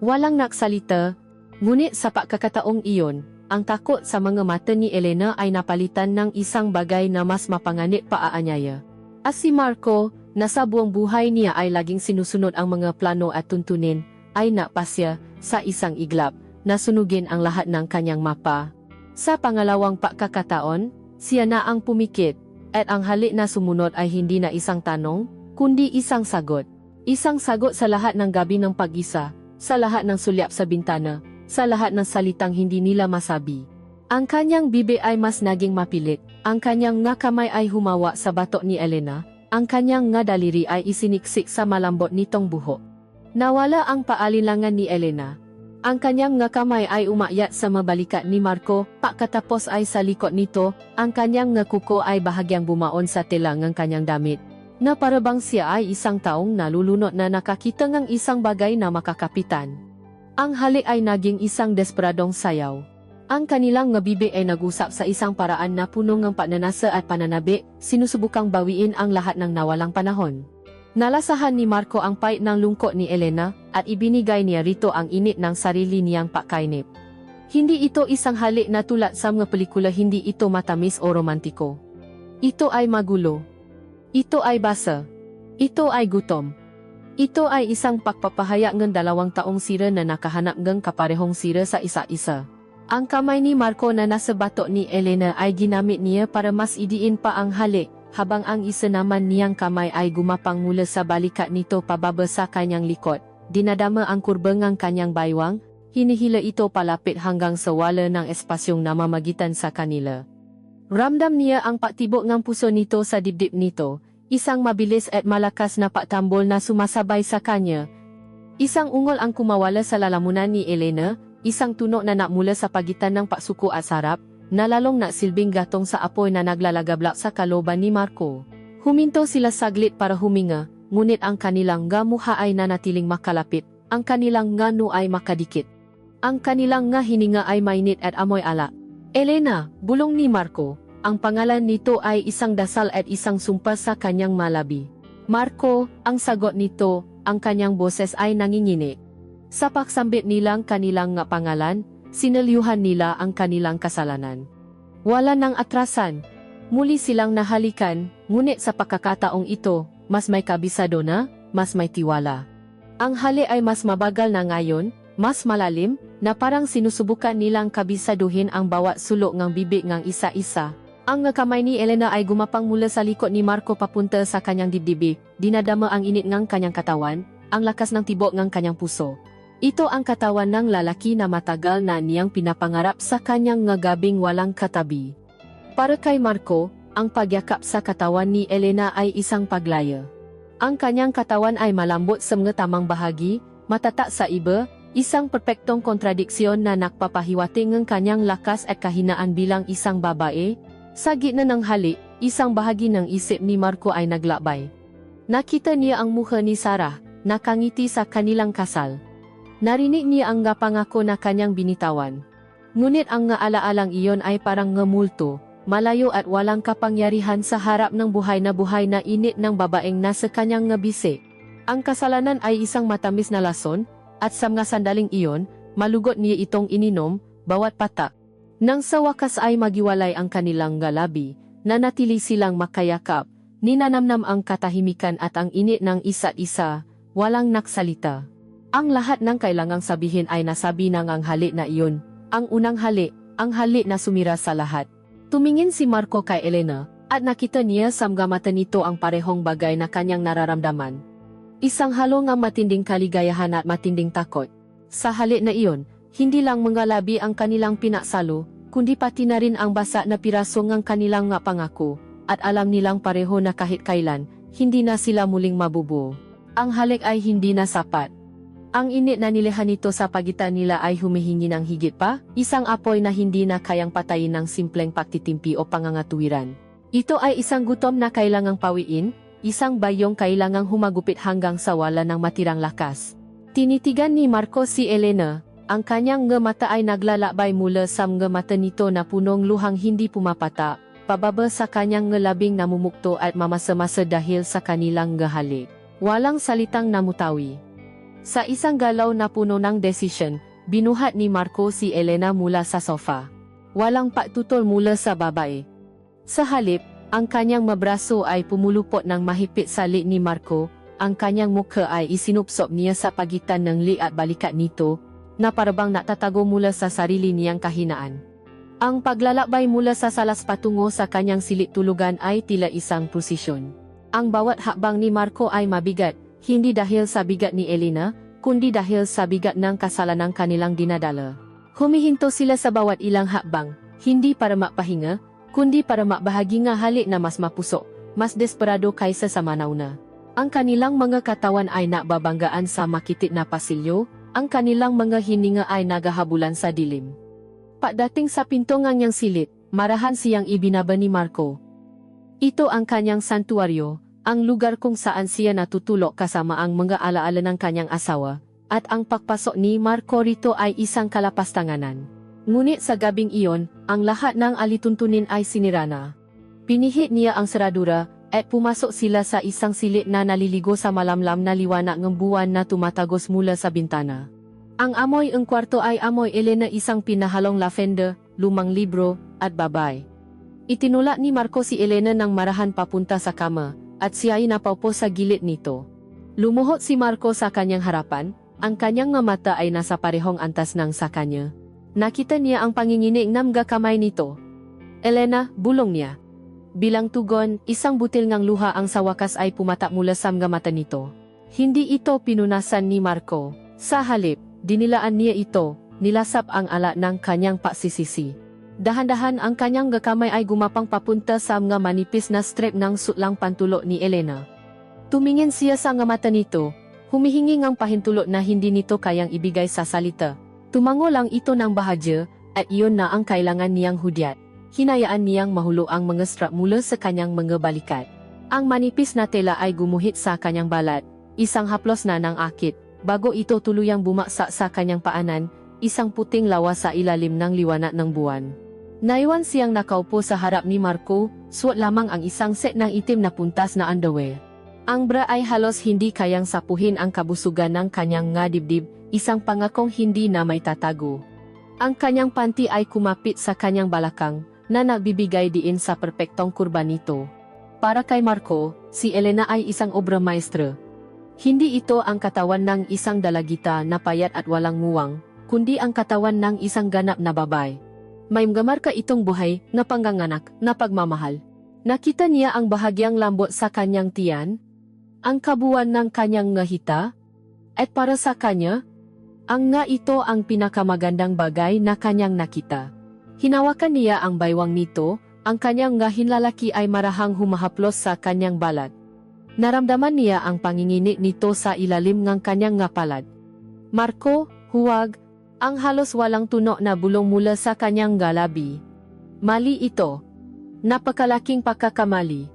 Walang naksalita, ngunit sa pagkakataong iyon, ang takot sa mga mata ni Elena ay napalitan ng isang bagay na mas mapanganib pa aanyaya. As si Marco, na sa buong buhay niya ay laging sinusunod ang mga plano at tuntunin, ay napasya sa isang iglap, na sunugin ang lahat ng kanyang mapa. Sa pangalawang pagkakataon, siya na ang pumikit, at ang halik na sumunod ay hindi na isang tanong, kundi isang sagot. Isang sagot sa lahat ng gabi ng pag-isa, sa lahat ng sulyap sa bintana, sa lahat ng salitang hindi nila masabi. Ang kanyang bibi ay mas naging mapilit, ang kanyang nga kamay ay humawa sa batok ni Elena, ang kanyang nga daliri ay isiniksik sa malambot nitong buhok. Nawala ang paalinlangan ni Elena. Ang kanyang nga kamay ay umakyat sa mabalikat ni Marco, pagkatapos ay sa likod nito, ang kanyang nga kuko ay bahagyang bumaon sa tela ng kanyang damit. Na parabang siya ay isang taong nalulunod na nakakita ng isang bagay na makakapitan. Ang halik ay naging isang desperadong sayaw. Ang kanilang nga bibi ay nag-usap sa isang paraan na puno ng pagnanasa at pananabi, sinusubukang bawiin ang lahat ng nawalang panahon. Nalasahan ni Marco ang pait ng lungkot ni Elena, at ibinigay niya rito ang init ng sarili niyang pagkainip. Hindi ito isang halik na tulad sa mga pelikula, hindi ito matamis o romantiko. Ito ay magulo. Ito ay basa. Ito ay gutom. Ito ay isang pagpapahaya ng 2 taong sira na nakahanap ng kaparehong sira sa isa-isa. Ang kamay ni Marco na nasa batok ni Elena ay ginamit niya para mas idiin pa ang halik, habang ang isa naman niyang kamay ay gumapang mula sa balikat nito pababa sa kanyang likod. Dinadama ang kurba ng kanyang baywang, hinihila ito palapit hanggang sa wala ng espasyong namamagitan sa kanila. Ramdam niya ang pagtibok ng puso nito sa dibdib nito. Isang mabilis at malakas na patambol na sumasabay sa kanya. Isang ungol ang kumawala sa lalamunan ni Elena, isang tunog na nakmula sa pagitan ng paksuko at sarap, na lalong nasilbing gatong sa apoy na naglalagablak sa kalooban ni Marco. Huminto sila saglit para huminga, ngunit ang kanilang nga muha ay nanatiling makalapit, ang kanilang nga no ay makadikit. Ang kanilang nga hininga ay mainit at amoy alak. Elena, bulong ni Marco, ang pangalan nito ay isang dasal at isang sumpa sa kanyang malabi. Marco, ang sagot nito, ang kanyang boses ay nanginginig. Sa pagsambit nilang kanilang nga pangalan, sinalyuhan nila ang kanilang kasalanan. Wala nang atrasan. Muli silang nahalikan, ngunit sa pagkakataong ito, mas may kabisado na, mas may tiwala. Ang hali ay mas mabagal na ngayon, mas malalim, na parang sinusubukan nilang kabisaduhin ang bawat sulok ng bibig ng isa-isa. Ang nga kamay ni Elena ay gumapang mula sa likod ni Marco papunta sa kanyang dibdib, dinadama ang init ng kanyang katawan, ang lakas ng tibok ng kanyang puso. Ito ang katawan ng lalaki na matagal na niyang pinapangarap sa kanyang nga gabing walang katabi. Para kay Marco, ang pagyakap sa katawan ni Elena ay isang paglaya. Ang kanyang katawan ay malambot sa mga tamang bahagi, matata sa iba, isang perpektong kontradiksyon na nakpapahiwating ng kanyang lakas at kahinaan bilang isang babae. Sa gitna ng halik, isang bahagi ng isip ni Marco ay naglakbay. Nakita niya ang mukha ni Sarah, nakangiti sa kanilang kasal. Narinig niya ang nga pangako na kanyang binitawan. Ngunit ang nga alaalang iyon ay parang ngamulto, malayo at walang kapangyarihan sa harap ng buhay na init ng babaeng nasa kanyang nga bisig. Ang kasalanan ay isang matamis na lason, at sa mga sandaling iyon, malugot niya itong ininom, bawat patak. Nang sa wakas ay magiwalay ang kanilang galabi, nanatili silang makayakap, ninanamnam ang katahimikan at ang init ng isa't isa, walang naksalita. Ang lahat ng kailangang sabihin ay nasabi ng ang halik na iyon, ang unang halik, ang halik na sumira sa lahat. Tumingin si Marco kay Elena, at nakita niya sa mga mata nito ang parehong bagay na kanyang nararamdaman. Isang halo ng matinding kaligayahan at matinding takot. Sa halik na iyon, hindi lang mga labi ang kanilang pinaksalo, kundi pati na rin ang basa na piraso ng kanilang nga pangako, at alam nilang pareho na kahit kailan, hindi na sila muling mabubuo. Ang halik ay hindi na sapat. Ang init na nilikha nito sa pagitan nila ay humihingi ng higit pa, isang apoy na hindi na kayang patayin ng simpleng pagtitimpi o pangangatuwiran. Ito ay isang gutom na kailangang pawiin, isang bayong kailangang humagupit hanggang sa wala ng matirang lakas. Tinitigan ni Marco si Elena, ang kanyang nga mata ay naglalakbay mula sa mga mata nito na punong luhang hindi pumapata, pababa sa kanyang nga labing namumukto at mamasa-masa dahil sa kanilang nga halik. Walang salitang namutawi. Sa isang galaw na puno ng desisyon, binuhat ni Marco si Elena mula sa sofa. Walang patutol mula sa babae. Sa halip, ang kanyang mabraso ay pumulupot ng mahigpit sa lik ni Marco, ang kanyang mukha ay isinupsop niya sa pagitan ng lik at balikat nito, na parabang natatago mula sa sarili niyang kahinaan. Ang paglalakbay mula sa salas patungo sa kanyang silid tulugan ay tila isang prosesyon. Ang bawat hakbang ni Marco ay mabigat, hindi dahil sa bigat ni Elena, kundi dahil sa bigat ng kasalanang kanilang dinadala. Humihinto sila sa bawat ilang hakbang, hindi para mapahinga, kundi para mabahagi nga halik na mas mapuso, mas desperado kaysa sa manauna. Ang kanilang mga katawan ay nababanggaan sa makitit na pasilyo, ang kanilang mga hininga ay nagahabulan sa dilim. Pagdating sa pinto ng niyang silid, marahan siyang ibinaba ni Marco. Ito ang kanyang santuaryo, ang lugar kung saan siya natutulog kasama ang mga alaala ng kanyang asawa, at ang pagpasok ni Marco rito ay isang kalapastanganan. Ngunit sa gabing iyon, ang lahat ng alituntunin ay sinirana. Pinihit niya ang seradura, at pumasok sila sa isang silid na naliligo sa malamlam na liwanag ng buwan na tumatagos mula sa bintana. Ang amoy ng kwarto ay amoy Elena, isang pinahalong lavender, lumang libro, at babay. Itinulak ni Marco si Elena ng marahan papunta sa kama, at siya ay napaupo sa gilid nito. Lumuhod si Marco sa kanyang harapan, ang kanyang nga mata ay nasa parehong antas ng sa kanya. Nakita niya ang panginginig ng mga kamay nito. Elena, bulong niya. Bilang tugon, isang butil ng luha ang sa wakas ay pumatak mula sa mga mata nito. Hindi ito pinunasan ni Marco. Sa halip, dinilaan niya ito, nilasap ang ala ng kanyang pagsisisi. Dahan-dahan ang kanyang gakamay ay gumapang papunta sa mga manipis na strap ng sutlang pantulo ni Elena. Tumingin siya sa mga mata nito, humihingi ng pahintulot na hindi nito kayang ibigay sa salita. Tumango lang ito ng bahadya, at iyon na ang kailangan niyang hudyat. Hinayaan niyang mahulo ang mga strap mula sa kanyang mga balikat. Ang manipis na tela ay gumuhit sa kanyang balat, isang haplos na ng akit, bago ito tuluyang bumaksa sa kanyang paanan, isang puting lawa sa ilalim ng liwanag ng buwan. Naiwan siyang nakaupo sa harap ni Marco, suot lamang ang isang set ng itim na puntas na underwear. Ang bra ay halos hindi kayang sapuhin ang kabusugan ng kanyang nga dibdib, isang pangakong hindi na may tatago. Ang kanyang panty ay kumapit sa kanyang balakang, na nagbibigay diin sa perpektong kurba nito. Para kay Marco, si Elena ay isang obra maestra. Hindi ito ang katawan ng isang dalagita na payat at walang muwang, kundi ang katawan ng isang ganap na babae. May mgamarka itong buhay na pangganganak na pagmamahal. Nakita niya ang bahagyang lambot sa kanyang tiyan, ang kabuuan ng kanyang ngahita, at para sa kanya, ang nga ito ang pinakamagandang bagay na kanyang nakita. Hinawakan niya ang baywang nito, ang kanyang ngahin lalaki ay marahang humahaplos sa kanyang balat. Naramdaman niya ang panginginig nito sa ilalim ng kanyang ngapalad. Marco, huwag, ang halos walang tuno na bulong mula sa kanyang galabi. Mali ito. Napakalaking pagkakamali.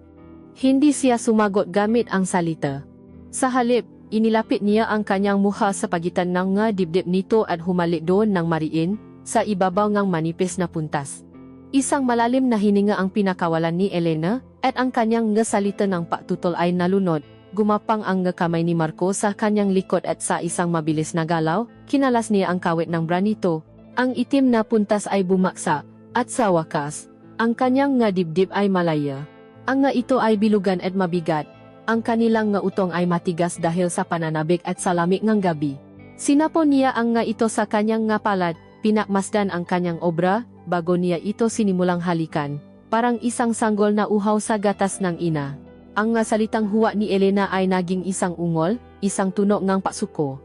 Hindi siya sumagot gamit ang salita. Sa halip, inilapit niya ang kanyang mukha sa pagitan ng nga dibdib nito at humalik doon ng mariin, sa ibabaw ng manipis na puntas. Isang malalim na hininga ang pinakawalan ni Elena, at ang kanyang nga salita ng patutol ay nalunod. Gumapang ang nga kamay ni Marco sa kanyang likod at sa isang mabilis na galaw, kinalas niya ang kawit ng bra nito. Ang itim na puntas ay bumaksa, at sa wakas, ang kanyang nga dibdib ay malaya. Ang nga ito ay bilugan at mabigat. Ang kanilang nga utong ay matigas dahil sa pananabik at sa lamig ng gabi. Sinapon niya ang nga ito sa kanyang nga palad, pinakmasdan ang kanyang obra, bago niya ito sinimulang halikan, parang isang sanggol na uhaw sa gatas ng ina. Ang nga salitang huwa ni Elena ay naging isang ungol, isang tunog ng pasuko.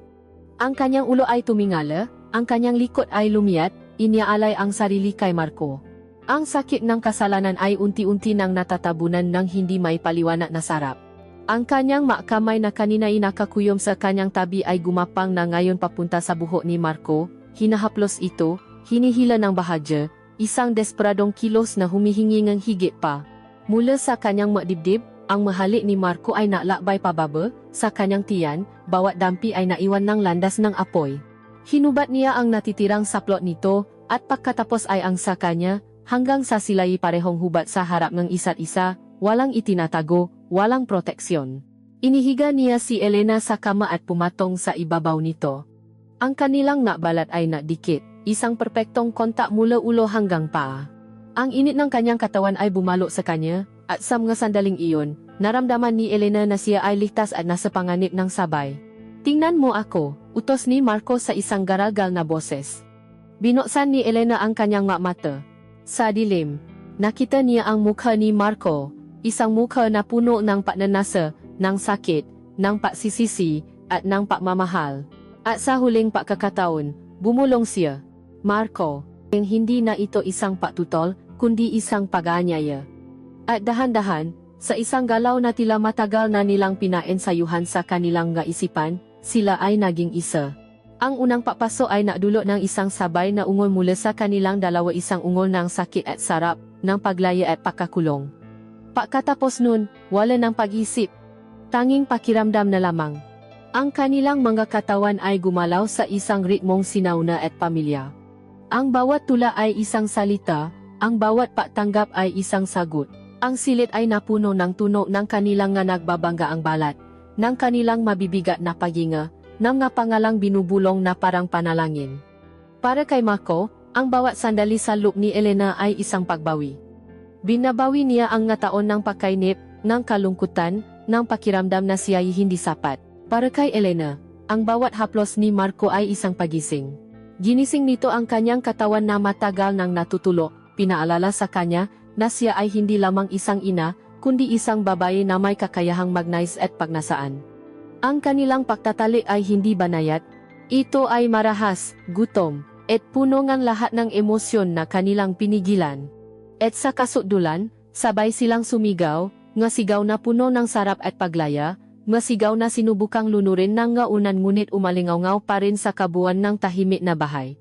Ang kanyang ulo ay tumingala, ang kanyang likod ay lumiyat, iniaalay ang sarili kay Marco. Ang sakit ng kasalanan ay unti-unti nang natatabunan ng hindi may paliwanag na sarap. Ang kanyang makamay na kanina nakakuyom sa kanyang tabi ay gumapang na ngayon papunta sa buhok ni Marco, hinahaplos ito, hinihila ng bahadya, isang desperadong kilos na humihingi ng higit pa. Mula sa kanyang makdibdib, ang mahalik ni Marco ay naglakbay pababa, sa kanyang tiyan, bawat dampi ay naiwan ng landas ng apoy. Hinubat niya ang natitirang saplot nito, at pagkatapos ay ang sa kanya, hanggang sa sila'y parehong hubat sa harap ng isa't isa, walang itinatago, walang proteksyon. Inihiga niya si Elena sa kama at pumatong sa ibabaw nito. Ang kanilang nabalat ay nadikit, isang perpektong kontak mula ulo hanggang paa. Ang init ng kanyang katawan ay bumalo sa kanya, at sa mga sandaling iyon, naramdaman ni Elena na siya ay ligtas at nasa panganib ng sabay. Tingnan mo ako, utos ni Marco sa isang garagal na boses. Binuksan ni Elena ang kanyang mata. Sa dilim, nakita niya ang mukha ni Marco, isang mukha na puno ng pagnanasa, ng sakit, ng pagsisisi, at ng pagmamahal. At sa huling pagkakataon, bumulong siya. Marco, hindi na ito isang patutol, kundi isang pag-aanyaya. At dahan-dahan, sa isang galaw na tila matagal na nilang pinaensayuhan sa kanilang nga isipan, sila ay naging isa. Ang unang papaso ay nadulot ng isang sabay na ungol mula sa kanilang dalawa, isang ungol ng sakit at sarap, ng paglaya at pagkakulong. Pagkatapos nun, wala ng pag-isip. Tanging pakiramdam na lamang. Ang kanilang mga katawan ay gumalaw sa isang ritmong sinauna at pamilya. Ang bawat tula ay isang salita, ang bawat patanggap ay isang sagot. Ang silit ay napuno ng tunog ng kanilang nga nagbabangga ang balat, ng kanilang mabibigat na paghinga, ng nga pangalang binubulong na parang panalangin. Para kay Marco, ang bawat sandali sa loop ni Elena ay isang pagbawi. Binabawi niya ang nga taon ng pagkainip, ng kalungkutan, ng pakiramdam na siya ay hindi sapat. Para kay Elena, ang bawat haplos ni Marco ay isang pagising. Ginising nito ang kanyang katawan na matagal nang natutulo, pinaalala sa kanya, na siya ay hindi lamang isang ina, kundi isang babae na may kakayahang magnais at pagnasaan. Ang kanilang pagtatalik ay hindi banayat, ito ay marahas, gutom, at puno ng lahat ng emosyon na kanilang pinigilan. At sa kasukdulan, sabay silang sumigaw, nga sigaw na puno ng sarap at paglaya, nga sigaw na sinubukang lunurin ng ngaunan ngunit umalingaw pa rin sa kabuuan ng tahimik na bahay.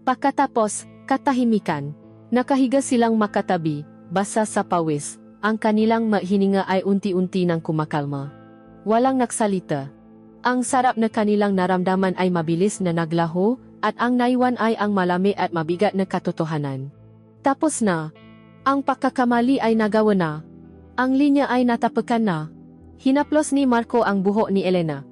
Pagkatapos, katahimikan, nakahiga silang makatabi, basa sa pawis, ang kanilang hininga ay unti-unti nang kumakalma. Walang nagsalita. Ang sarap na kanilang naramdaman ay mabilis na naglaho, at ang naiwan ay ang malami at mabigat na katotohanan. Tapos na. Ang pagkakamali ay nagawa na. Ang linya ay natapakan na. Hinaplos ni Marco ang buhok ni Elena.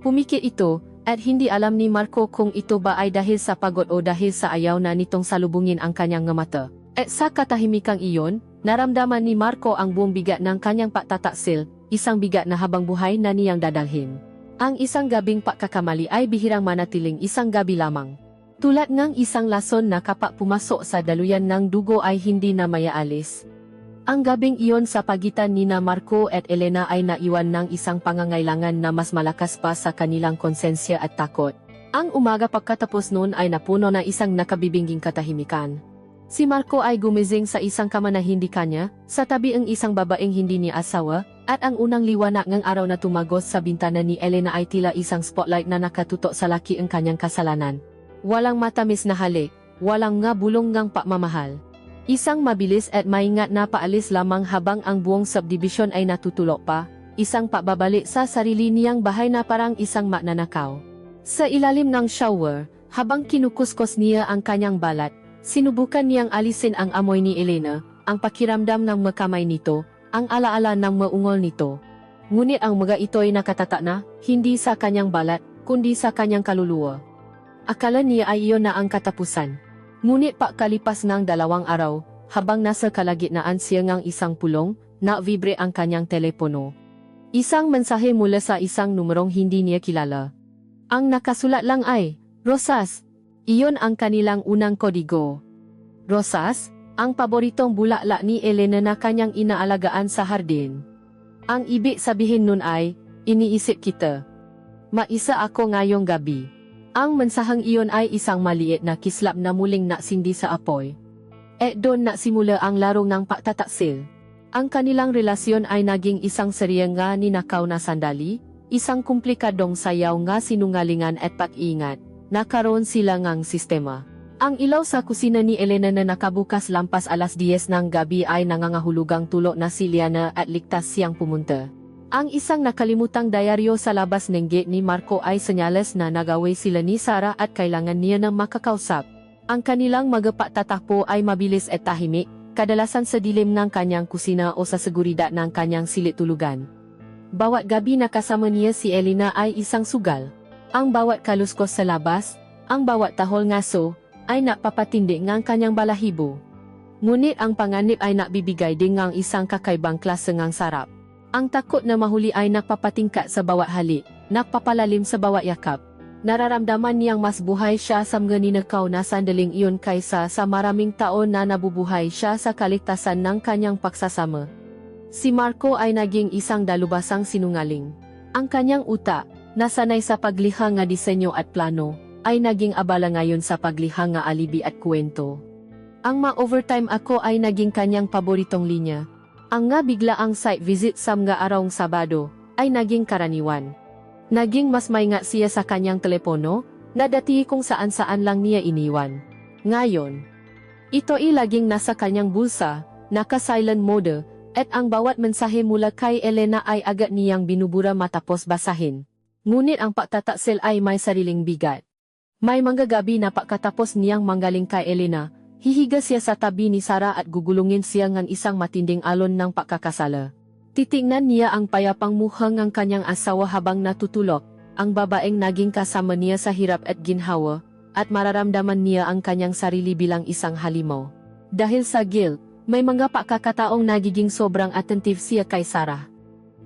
Pumikit ito, at hindi alam ni Marco kung ito ba ay dahil sa pagod o dahil sa ayaw na nitong salubungin ang kanyang mata. At sa katahimikang iyon, naramdaman ni Marco ang buong bigat ng kanyang pagtataksil, isang bigat na habang buhay na niyang dadalhin. Ang isang gabing pagkakamali ay bihirang manatiling isang gabi lamang. Tulad ng isang lason na kapag pumasok sa daluyan ng dugo ay hindi na mayaalis. Ang gabing iyon sa pagitan nina Marco at Elena ay naiwan ng isang pangangailangan na mas malakas pa sa kanilang konsensya at takot. Ang umaga pagkatapos noon ay napuno ng isang nakabibingging katahimikan. Si Marco ay gumising sa isang kama na hindi kanya, sa tabi ang isang babaeng hindi niya asawa, at ang unang liwanag ng araw na tumagos sa bintana ni Elena ay tila isang spotlight na nakatutok sa laki ang kanyang kasalanan. Walang matamis na halik, walang nga bulong ng pagmamahal. Isang mabilis at maingat na paalis lamang habang ang buong subdivision ay natutulog pa, isang pagbabalik sa sarili niyang bahay na parang isang magnanakaw. Sa ilalim ng shower, habang kinukuskos niya ang kanyang balat, sinubukan niyang alisin ang amoy ni Elena, ang pakiramdam ng makamay nito, ang alaala ng maungol nito. Ngunit ang mga ito ay nakatatak na, hindi sa kanyang balat, kundi sa kanyang kaluluwa. Akala niya ay iyon na ang katapusan. Ngunit pagkalipas ng 2 araw, habang nasa kalagitnaan siya ng isang pulong, na-vibre ang kanyang telepono. Isang mensahe mula sa isang numerong hindi niya kilala. Ang nakasulat lang ay, Rosas. Iyon ang kanilang unang kodigo. Rosas, ang paboritong bulaklak ni Elena na kanyang inaalagaan sa hardin. Ang ibig sabihin nun ay, iniisip kita. Maisa ako ngayong gabi. Ang mensaheng iyon ay isang maliit na kislap na muling naksindi sa apoy. At doon nagsimula ang larong ng pagtataksil. Ang kanilang relasyon ay naging isang serye nga ninakaw na sandali, isang komplikadong sayaw nga sinungalingan at pag-iingat. Nakaroon sila ngang sistema. Ang ilaw sa kusina ni Elena na nakabukas lampas alas 10 ng gabi ay nangangahulugang tulog na si Liana at ligtas siyang pumunta. Ang isang nakalimutang diaryo sa labas ng gate ni Marco ay senyales na nagaway sila ni Sarah at kailangan niya ng makakausap. Ang kanilang magpatatakbo ay mabilis at tahimik, kadalasan sa dilim ng kanyang kusina o sa seguridad ng kanyang silid-tulugan. Bawat gabi na kasama niya si Elena ay isang sugal. Ang bawat kaluskos sa labas, ang bawat tahol ngaso, ay napapatindi ng kanyang balahibo. Ngunit ang panganib ay nakbibigay din ng isang kakaibang klase ng sarap. Ang takot na mahuli ay napapatingkat sa bawat halik, napapalalim sa bawat yakap. Nararamdaman niyang mas buhay siya sa mga ninakaw na sandaling iyon kaysa sa maraming taon na nabubuhay siya sa kaligtasan ng kanyang pagsasama. Si Marco ay naging isang dalubhasang sinungaling. Ang kanyang utak, nasanay sa pagliha nga disenyo at plano, ay naging abala ngayon sa pagliha nga alibi at kwento. Ang ma-overtime ako ay naging kanyang paboritong linya. Ang nga biglaang site visit sa mga arawng Sabado, ay naging karaniwan. Naging mas maingat siya sa kanyang telepono, na dati kung saan-saan lang niya iniwan. Ngayon, ito ay laging nasa kanyang bulsa, naka-silent mode, at ang bawat mensahe mula kay Elena ay agad niyang binubura matapos basahin. Ngunit ang pagtataksil ay may sariling bigat. May mga gabi na pagkatapos niyang manggaling kay Elena, hihiga siya sa tabi ni Sarah at gugulungin siya ng isang matinding alon ng pagkakasala. Titingnan niya ang payapang mukha ng kanyang asawa habang natutulog, ang babaeng naging kasama niya sa hirap at ginhawa, at mararamdaman niya ang kanyang sarili bilang isang halimaw. Dahil sa guilt, may mga pagkakataong nagiging sobrang attentive siya kay Sarah.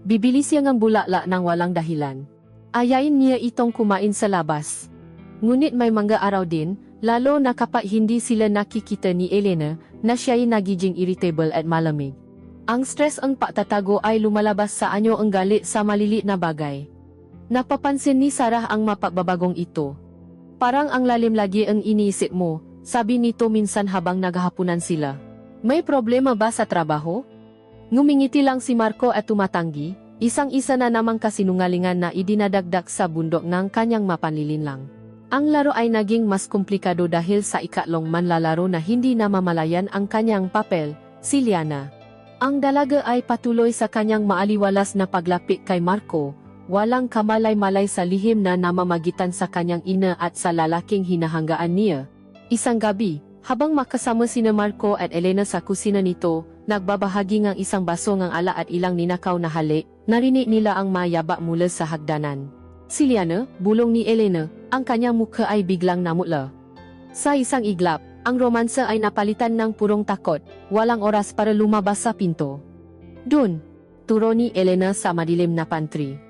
Bibili siya ng bulaklak ng walang dahilan. Ayain niya itong kumain sa labas. Ngunit may mga araw din, lalo na kapag hindi sila nakikita ni Elena, na siya'y nagiging irritable at malamig. Ang stress ang pagtatago ay lumalabas sa anyo ang galit sa maliliit na bagay. Napapansin ni Sarah ang mapagbabagong ito. Parang ang lalim lagi ang iniisip mo, sabi nito minsan habang naghahapunan sila. May problema ba sa trabaho? Ngumingiti lang si Marco at tumatanggi, isang-isa na namang kasinungalingan na idinadagdag sa bundok ng kanyang mapanlilinlang. Ang laro ay naging mas komplikado dahil sa ikatlong manlalaro na hindi namamalayan ang kanyang papel, si Liana. Ang dalaga ay patuloy sa kanyang maaliwalas na paglapit kay Marco, walang kamalay-malay sa lihim na namamagitan sa kanyang ina at sa lalaking hinahanggaan niya. Isang gabi, habang makasama sina Marco at Elena sa kusina nito, nagbabahagi ng isang baso ng ala at ilang ninakaw na halik, narinig nila ang mayaba mula sa hagdanan. Si Liana, bulong ni Elena, ang kanyang mukha ay biglang namutla. Sa isang iglap, ang romansa ay napalitan ng purong takot, walang oras para lumabas sa pinto. Dun, turo ni Elena sa madilim na pantry.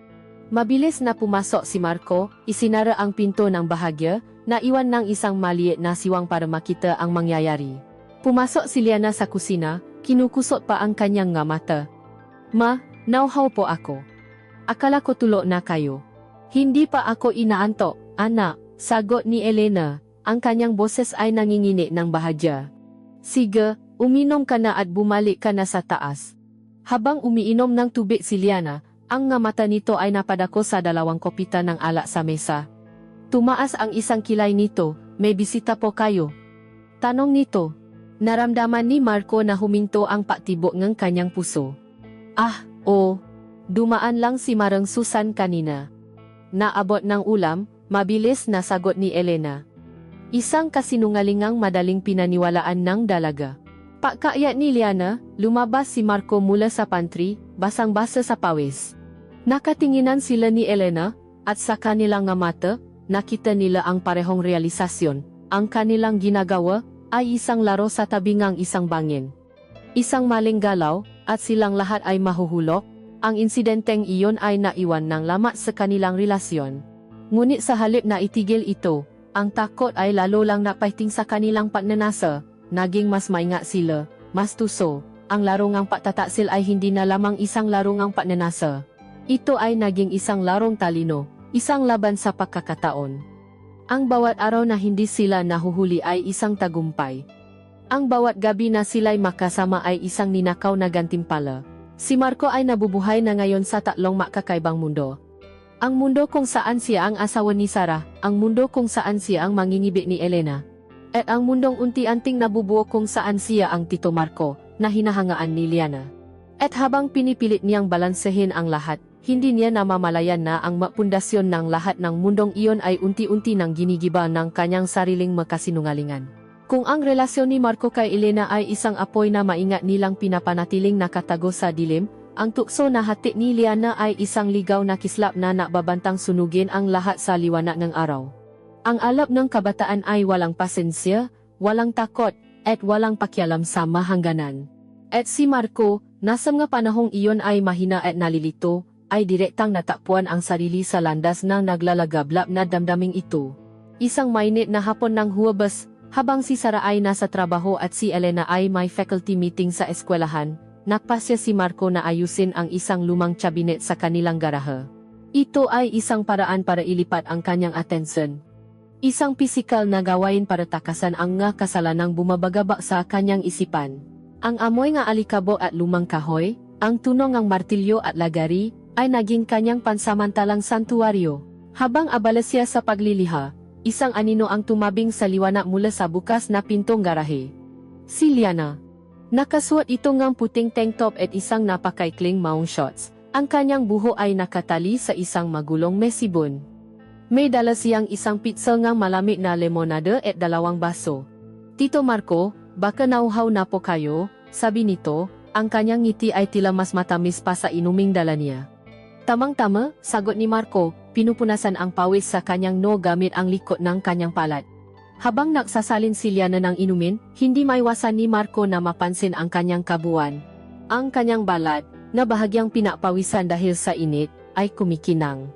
Mabilis na pumasok si Marco, isinara ang pinto ng bahagya, naiwan ng isang maliit na siwang para makita ang mangyayari. Pumasok si Liana sa kusina, kinukusot pa ang kanyang nga mata. Ma, nauhaw po ako. Akala ko tulo na kayo. Hindi pa ako inaantok, anak, sagot ni Elena. Ang kanyang boses ay nangingini ng bahagya. Sige, uminom ka na at bumalik ka na sa taas. Habang umiinom ng tubig si Liana, ang nga mata nito ay napadako sa dalawang kopita ng alak sa mesa. Tumaas ang isang kilay nito, may bisita po kayo. Tanong nito. Naramdaman ni Marco na huminto ang patibok ng kanyang puso. Ah, dumaan lang si Marang Susan kanina. Naabot ng ulam, mabilis na sagot ni Elena. Isang kasinungalingang madaling pinaniwalaan ng dalaga. Pagkayat ni Liana, lumabas si Marco mula sa pantry, basang-basa sa pawis. Nakatinginan sila ni Elena, at sa kanilang nga mata, nakita nila ang parehong realisasyon. Ang kanilang ginagawa ay isang laro sa tabi ng isang bangin. Isang maling galaw, at silang lahat ay mahuhulok. Ang insidenteng iyon ay naiwan ng lamat sa kanilang relasyon. Ngunit sa halip na itigil ito, ang takot ay lalo lang napaiting sa kanilang pagnanasa, naging mas maingat sila, mas tuso. Ang larong ang pagtataksil ay hindi na lamang isang larong ang pagnanasa. Ito ay naging isang larong talino, isang laban sa pagkakataon. Ang bawat araw na hindi sila nahuhuli ay isang tagumpay. Ang bawat gabi na sila'y makasama ay isang ninakaw na gantimpala. Si Marco ay nabubuhay na ngayon sa tatlong makakaibang mundo. Ang mundo kung saan siya ang asawa ni Sarah, ang mundo kung saan siya ang mangingibig ni Elena, at ang mundong unti-anting nabubuo kung saan siya ang Tito Marco, na hinahangaan ni Liana. At habang pinipilit niyang balansehin ang lahat, hindi niya namamalayan na ang mapundasyon ng lahat ng mundong iyon ay unti-unti nang ginigiba ng kanyang sariling makasinungalingan. Kung ang relasyon ni Marco kay Elena ay isang apoy na maingat nilang pinapanatiling nakatago sa dilim, ang tukso na hati ni Liana ay isang ligaw na kislap na nakbabantang sunugin ang lahat sa liwanag ng araw. Ang alap ng kabataan ay walang pasensya, walang takot, at walang pakialam sa mahangganan. At si Marco, nasa mga panahong iyon ay mahina at nalilito, ay direktang natakpuan ang sarili sa landas ng naglalagablap na damdaming ito. Isang mainit na hapon ng Huwebes, habang si Sarah ay nasa trabaho at si Elena ay may faculty meeting sa eskwelahan, napasya si Marco na ayusin ang isang lumang cabinet sa kanilang garahe. Ito ay isang paraan para ilipat ang kanyang atensyon. Isang pisikal na gawain para takasan ang nga kasalanang bumabagabak sa kanyang isipan. Ang amoy nga alikabok at lumang kahoy, ang tunog ng martilyo at lagari, ay naging kanyang pansamantalang santuaryo. Habang abala siya sa pagliliha, isang anino ang tumabing sa liwanag mula sa bukas na pintong garahe. Si Liana. Nakasuot ito ngang puting tank top at isang napakaikling maong shorts. Ang kanyang buho ay nakatali sa isang magulong mesibon. May dala siyang isang pitzel ngang malamig na lemonade at 2 baso. Tito Marco, baka nauhaw na po kayo, sabi nito, ang kanyang ngiti ay tila mas matamis pa sa inuming dala niya. Tamang-tama, sagot ni Marco, pinupunasan ang pawis sa kanyang no gamit ang likod ng kanyang palat. Habang nagsasalin si Liana ng inumin, hindi maiwasan ni Marco na mapansin ang kanyang kabuuan. Ang kanyang balat, na bahagyang pinapawisan dahil sa init, ay kumikinang.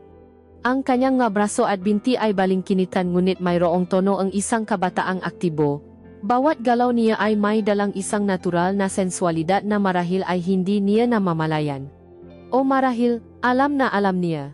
Ang kanyang nga braso at binti ay balingkinitan ngunit mayroong tono ang isang kabataang aktibo. Bawat galaw niya ay may dalang isang natural na sensualidad na marahil ay hindi niya namamalayan. O marahil, alam na alam niya.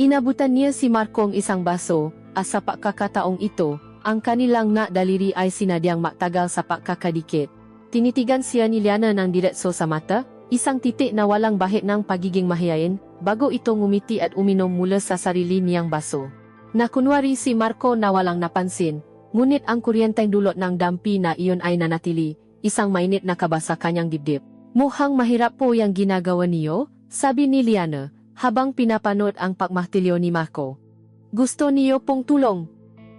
Inabutan niya si Marco ang isang baso, at sa pagkakataong ito, ang kanilang na daliri ay sinadyang maktagal sa pagkakadikit. Tinitigan siya ni Liana ng diretso sa mata, isang titik na walang bahid ng pagiging mahiyain, bago ito ngumiti at uminom mula sa sarili niyang baso. Nakunwari si Marco na walang napansin, ngunit ang kuryenteng dulot ng dampi na iyon ay nanatili, isang mainit na kaba sa kanyang dibdib. Mukhang mahirap po yang ginagawa niyo, sabi ni Liana, habang pinapanood ang pagmahtilyo ni Marco. Gusto niyo pong tulong?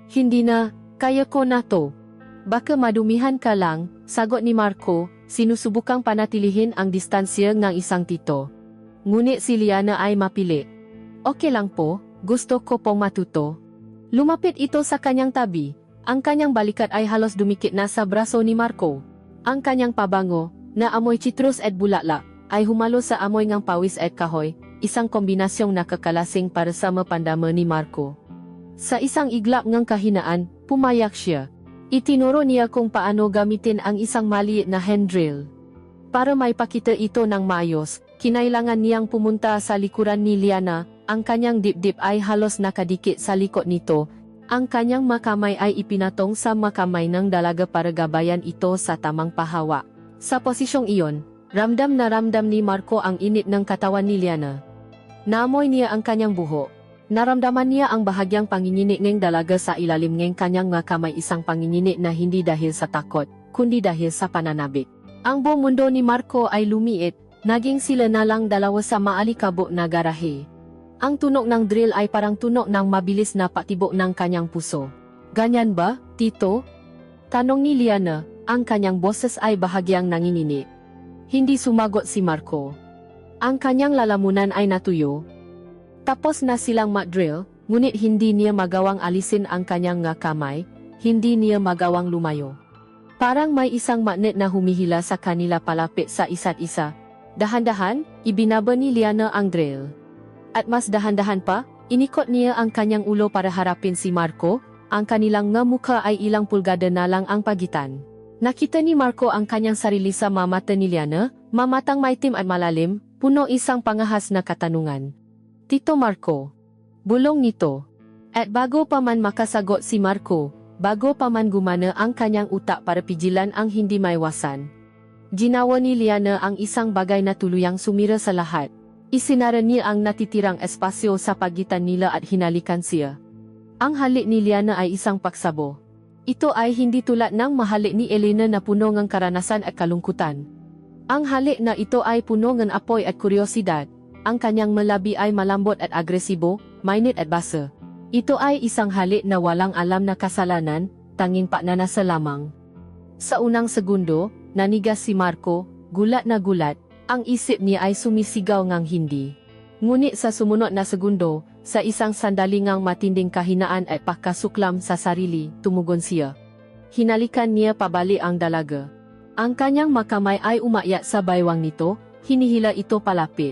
Hindi na, kaya ko na to. Baka madumihan ka lang, sagot ni Marco, sinusubukang panatilihin ang distansya ng isang tito. Ngunit si Liana ay mapili. Okay lang po, gusto ko pong matuto. Lumapit ito sa kanyang tabi. Ang kanyang balikat ay halos dumikit na sa braso ni Marco. Ang kanyang pabango, na amoy citrus at bulaklak, ay humalo sa amoy ng pawis at kahoy, isang kombinasyong nakakalasing para sa mapandama ni Marco. Sa isang iglap ng kahinaan, pumayak siya. Itinuro niya kung paano gamitin ang isang maliit na hand drill. Para maipakita ito ng maayos, kinailangan niyang pumunta sa likuran ni Liana. Ang kanyang dibdib ay halos nakadikit sa likod nito. Ang kanyang makamay ay ipinatong sa makamay ng dalaga para gabayan ito sa tamang pahawa. Sa posisyong iyon, ramdam na ramdam ni Marco ang init ng katawan ni Liana. Naamoy niya ang kanyang buhok. Naramdaman niya ang bahagyang panginginig ng dalaga sa ilalim ng kanyang makamay, isang panginginig na hindi dahil sa takot, kundi dahil sa pananabik. Ang buong mundo ni Marco ay lumiit, naging sila na lang dalawa sa maalikabok na garahe. Ang tunog ng drill ay parang tunog ng mabilis na patibok ng kanyang puso. Ganyan ba, Tito? Tanong ni Liana, ang kanyang boses ay bahagyang nanginginig. Hindi sumagot si Marco. Ang kanyang lalamunan ay natuyo. Tapos na silang mag-drill, ngunit hindi niya magawang alisin ang kanyang kamay, hindi niya magawang lumayo. Parang may isang magnet na humihila sa kanila palapit sa isa't isa. Dahan-dahan, ibinaba ni Liana ang drill. At mas dahan-dahan pa, inikot niya ang kanyang ulo para harapin si Marco. Ang kanilang mukha ay ilang pulgada na lang ang pagitan. Nakita ni Marco ang kanyang sarili sa mata ni Liana, mamatang maitim at malalim, puno isang pangahas na katanungan. Tito Marco. Bulong nito. At bago pa man makasagot si Marco, bago pa man gumana ang kanyang utak para pigilan ang hindi maiwasan, ginawa ni Liana ang isang bagay na tuluyang sumira sa lahat. Isinara niya ang natitirang espasyo sa pagitan nila at hinalikan siya. Ang halik ni Liana ay isang paksabo. Ito ay hindi tulad ng mahalik ni Elena na puno ng karanasan at kalungkutan. Ang halik na ito ay puno ng apoy at kuryosidad. Ang kanyang malabi ay malambot at agresibo, mainit at basa. Ito ay isang halik na walang alam na kasalanan, tanging pagnanasa lamang. Sa unang segundo, nanigas si Marco, gulat na gulat. Ang isip niya ay sumisigaw ngang hindi. Ngunit sa sumunod na segundo, sa isang sandali ngang matinding kahinaan at pagkasuklam sa sarili, tumugon siya. Hinalikan niya pabalik ang dalaga. Ang kanyang makamay ay umakyat sa baywang nito, hinihila ito palapit.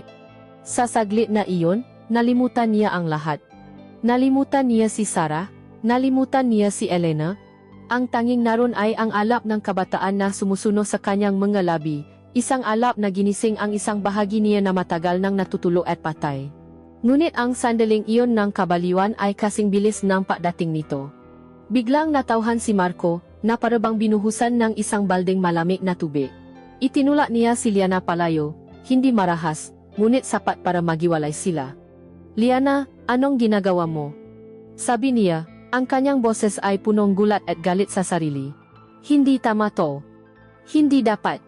Sa saglit na iyon, nalimutan niya ang lahat. Nalimutan niya si Sarah, nalimutan niya si Elena. Ang tanging naroon ay ang alap ng kabataan na sumusuno sa kanyang mga labi. Isang alap na ginising ang isang bahagi niya na matagal nang natutulog at patay. Ngunit ang sandaling iyon ng kabaliwan ay kasing bilis ng pagdating nito. Biglang natauhan si Marco, na parabang binuhusan ng isang baldeng malamig na tubig. Itinulak niya si Liana palayo, hindi marahas, ngunit sapat para magiwalay sila. Liana, anong ginagawa mo? Sabi niya, ang kanyang boses ay punong gulat at galit sa sarili. Hindi tama to. Hindi dapat.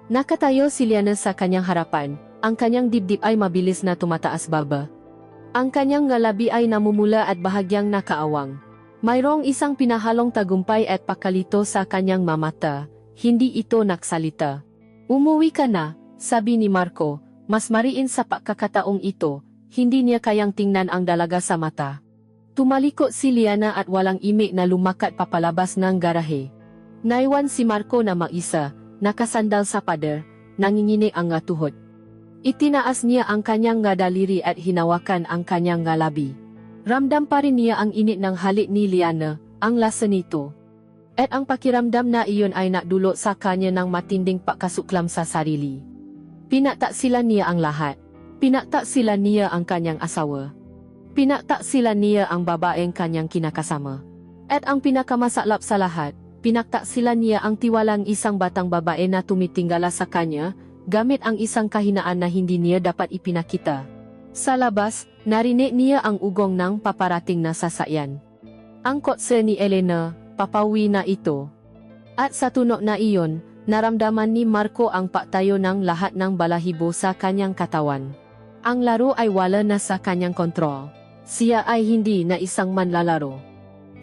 Nakatayo si Liana sa kanyang harapan, ang kanyang dibdib ay mabilis na tumataas baba. Ang kanyang ngalabi ay namumula at bahagyang nakaawang. Mayroong isang pinahalong tagumpay at pakalito sa kanyang mamata, hindi ito naksalita. Umuwi ka na, sabi ni Marco, mas mariin sa pagkakataong ito, hindi niya kayang tingnan ang dalaga sa mata. Tumalikot si Liana at walang imik na lumakat papalabas ng garahe. Naiwan si Marco na mag-isa, nakasandal sa pader, nanginginig ang tuhod. Itinaas niya ang kanyang daliri at hinawakan ang kanyang labi. Ramdam pa rin niya ang init ng halik ni Liana, ang lasa nito. At ang pakiramdam na iyon ay nakdulot sa kanya ng matinding pagkasuklam sa sarili. Pinagtaksilan niya ang lahat. Pinagtaksilan niya ang kanyang asawa. Pinagtaksilan niya ang babaeng kanyang kinakasama. At ang pinakamasalap sa lahat, pinagtaksilan niya ang tiwalang isang batang babae na tumitinggala sa kanya, gamit ang isang kahinaan na hindi niya dapat ipinakita. Sa labas, narinig niya ang ugong ng paparating na sasakyan. Ang kotse ni Elena, papawi na ito. At sa tunog na iyon, Naramdaman ni Marco ang pagtayo ng lahat ng balahibo sa kanyang katawan. Ang laro ay wala na sa kanyang kontrol. Siya ay hindi na isang manlalaro.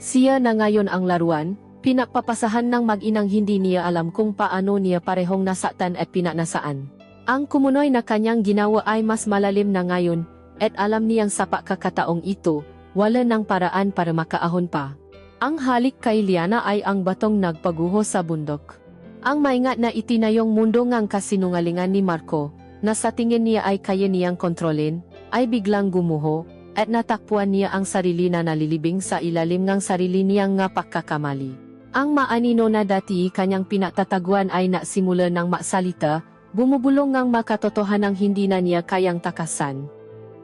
Siya na ngayon ang laruan, pinagpapasahan ng mag-inang hindi niya alam kung paano niya parehong nasaktan at pinanasaan. Ang kumunoy na kanyang ginawa ay mas malalim na ngayon, at alam niyang sa pagkakataong ito, wala ng paraan para makaahon pa. Ang halik kay Liana ay ang batong nagpaguho sa bundok. Ang maingat na itinayong mundo ngang kasinungalingan ni Marco, na sa tingin niya ay kaya niyang kontrolin, ay biglang gumuho, at natakpuan niya ang sarili na nalilibing sa ilalim ng sarili niyang nga pagkakamali. Ang maanino na dati kanyang pinatataguan ay nasimula ng maksalita, bumubulong ngang makatotohanang hindi na niya kayang takasan.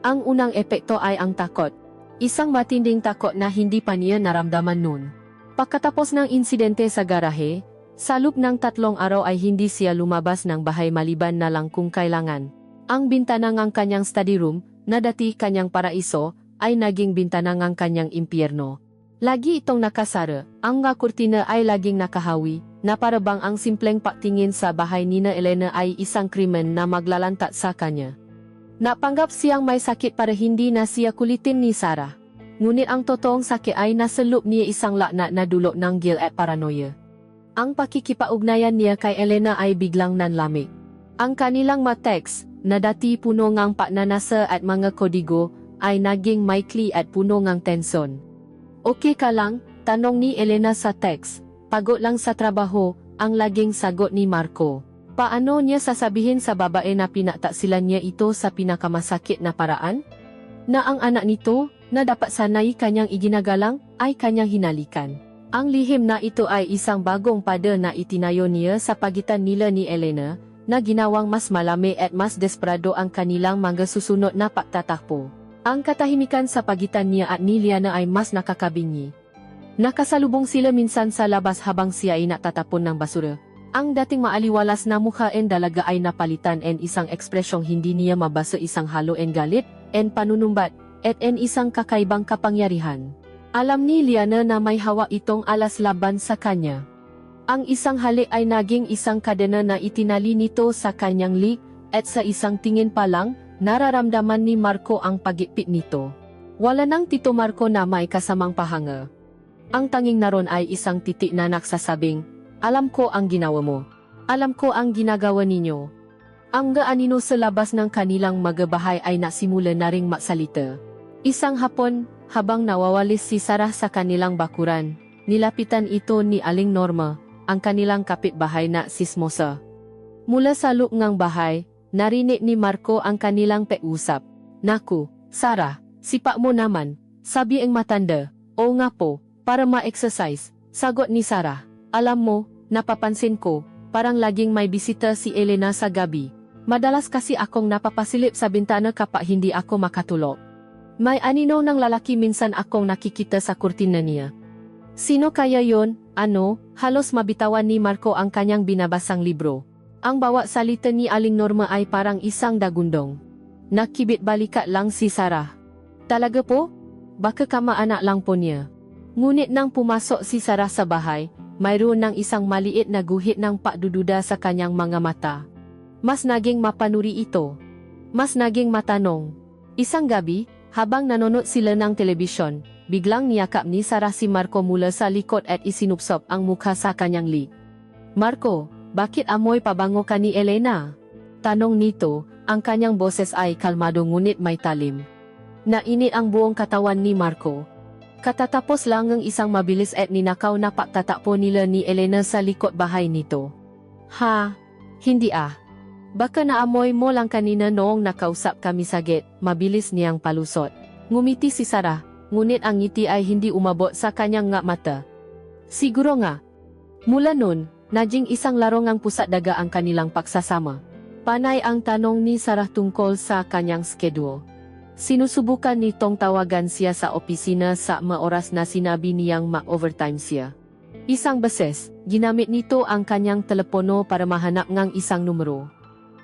Ang unang epekto ay ang takot. Isang matinding takot na hindi pa niya naramdaman noon. Pagkatapos ng insidente sa garahe, sa loob ng 3 araw ay hindi siya lumabas ng bahay maliban na lang kung kailangan. Ang bintana ng kanyang study room, na dati kanyang paraiso, ay naging bintana ng kanyang impyerno. Lagi itong nakasara, ang nga kurtina ay laging nakahawi, na parabang ang simpleng pagtingin sa bahay ni na Elena ay isang krimen na maglalantat sa kanya. Napanggap siyang may sakit para hindi na siya kulitin ni Sarah. Ngunit ang totoong sakit ay nasa loob niya isang laknat na dulot ng guilt at paranoia. Ang pakikipaugnayan niya kay Elena ay biglang nanlamig. Ang kanilang mga text, na dati puno ngang paknanasa at mga kodigo, ay naging maikli at puno ngang tensyon. "Okay ka lang?" tanong ni Elena sa text. "Pagod lang sa trabaho," ang laging sagot ni Marco. Paano niya sasabihin sa babae na pinagtaksilan niya ito sa pinakamasakit na paraan? Na ang anak nito, na dapat sanay kanyang iginagalang, ay kanyang hinalikan. Ang lihim na ito ay isang bagong pada na itinayo niya sa pagitan nila ni Elena, na ginawang mas malami at mas desperado ang kanilang mga susunod na pagtatakbo. Ang katahimikan sa pagitan niya at ni Liana ay mas nakakabingi. Nakasalubong sila minsan sa labas habang siya ay natatapon ng basura. Ang dating maaliwalas na mukha en dalaga ay napalitan en isang ekspresyong hindi niya mabasa, isang halo en galit, en panunumbat, at en isang kakaibang kapangyarihan. Alam ni Liana na may hawa itong alas laban sa kanya. Ang isang halik ay naging isang kadena na itinali nito sa kanyang lig, at sa isang tingin pa lang, nararamdaman ni Marco ang pagipit nito. Wala nang Tito Marco na may kasamang pahanga. Ang tanging naroon ay isang titik na nagsasabing, "Alam ko ang ginawa mo. Alam ko ang ginagawa ninyo." Ang gaanino sa labas ng kanilang magabahay ay nasimula na ring magsalita. Isang hapon, habang nawawalis si Sarah sa kanilang bakuran, nilapitan ito ni Aling Norma, ang kanilang kapitbahay na si Smosa. Mula sa loob ng bahay, narinig ni Marco ang kanilang pag-usap. "Naku, Sarah, sipa mo naman," sabi ang matanda. "Oo nga po, para ma-exercise," sagot ni Sarah. "Alam mo, napapansin ko, parang laging may bisita si Elena sa gabi. Madalas kasi akong napapasilip sa bintana kapag hindi ako makatulog. May anino ng lalaki minsan akong nakikita sa kurtina niya." "Sino kaya yon?" Halos mabitawan ni Marco ang kanyang binabasang libro. Ang bawat salita ni Aling Norma ay parang isang dagundong. Nakibit balikat lang si Sarah. "Talaga po? Baka kamaanak lang po niya." Ngunit nang pumasok si Sarah sa bahay, mayroon ng isang maliit na guhit ng pagdududa sa kanyang mga mata. Mas naging mapanuri ito. Mas naging matanong. Isang gabi, habang nanonood sila ng telebisyon, biglang niyakap ni Sarah si Marco mula sa likod at isinupsop ang mukha sa kanyang lig. "Marco, bakit amoy pabango ka ni Elena?" tanong nito, ang kanyang boses ay kalmado ngunit may talim. Nainit ang buong katawan ni Marco. Katatapos lang ng isang mabilis at ninakaw na pagtatakbo nila ni Elena sa likod bahay nito. "Ha? Hindi ah. Baka naamoy mo lang kanina noong nakausap kami sa gate," mabilis niyang palusot. Ngumiti si Sarah, ngunit ang ngiti ay hindi umabot sa kanyang nga mata. "Siguro nga." Mula nun, naging isang laro ngang pusat daga ang kanilang pagsasama. Panay ang tanong ni Sarah tungkol sa kanyang schedule. Sinusubukan nitong tawagan siya sa opisina sa mga oras na sinabi niyang ma-overtime siya. Isang beses, ginamit nito ang kanyang telepono para mahanap ngang isang numero.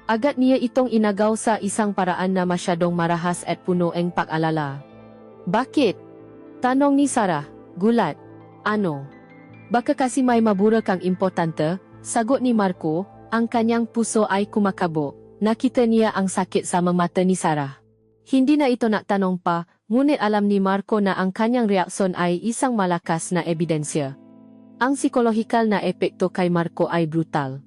Agad niya itong inagaw sa isang paraan na masyadong marahas at puno ng pag-alala. "Bakit?" tanong ni Sarah, gulat. "Ano? Baka kasi may mabura kang importante?" Sagot ni Marco, ang kanyang puso ay kumakabo. Nakita niya ang sakit sa mga mata ni Sarah. Hindi na ito nagtanong pa, ngunit alam ni Marco na ang kanyang reaksyon ay isang malakas na ebidensya. Ang psikolohikal na epekto kay Marco ay brutal.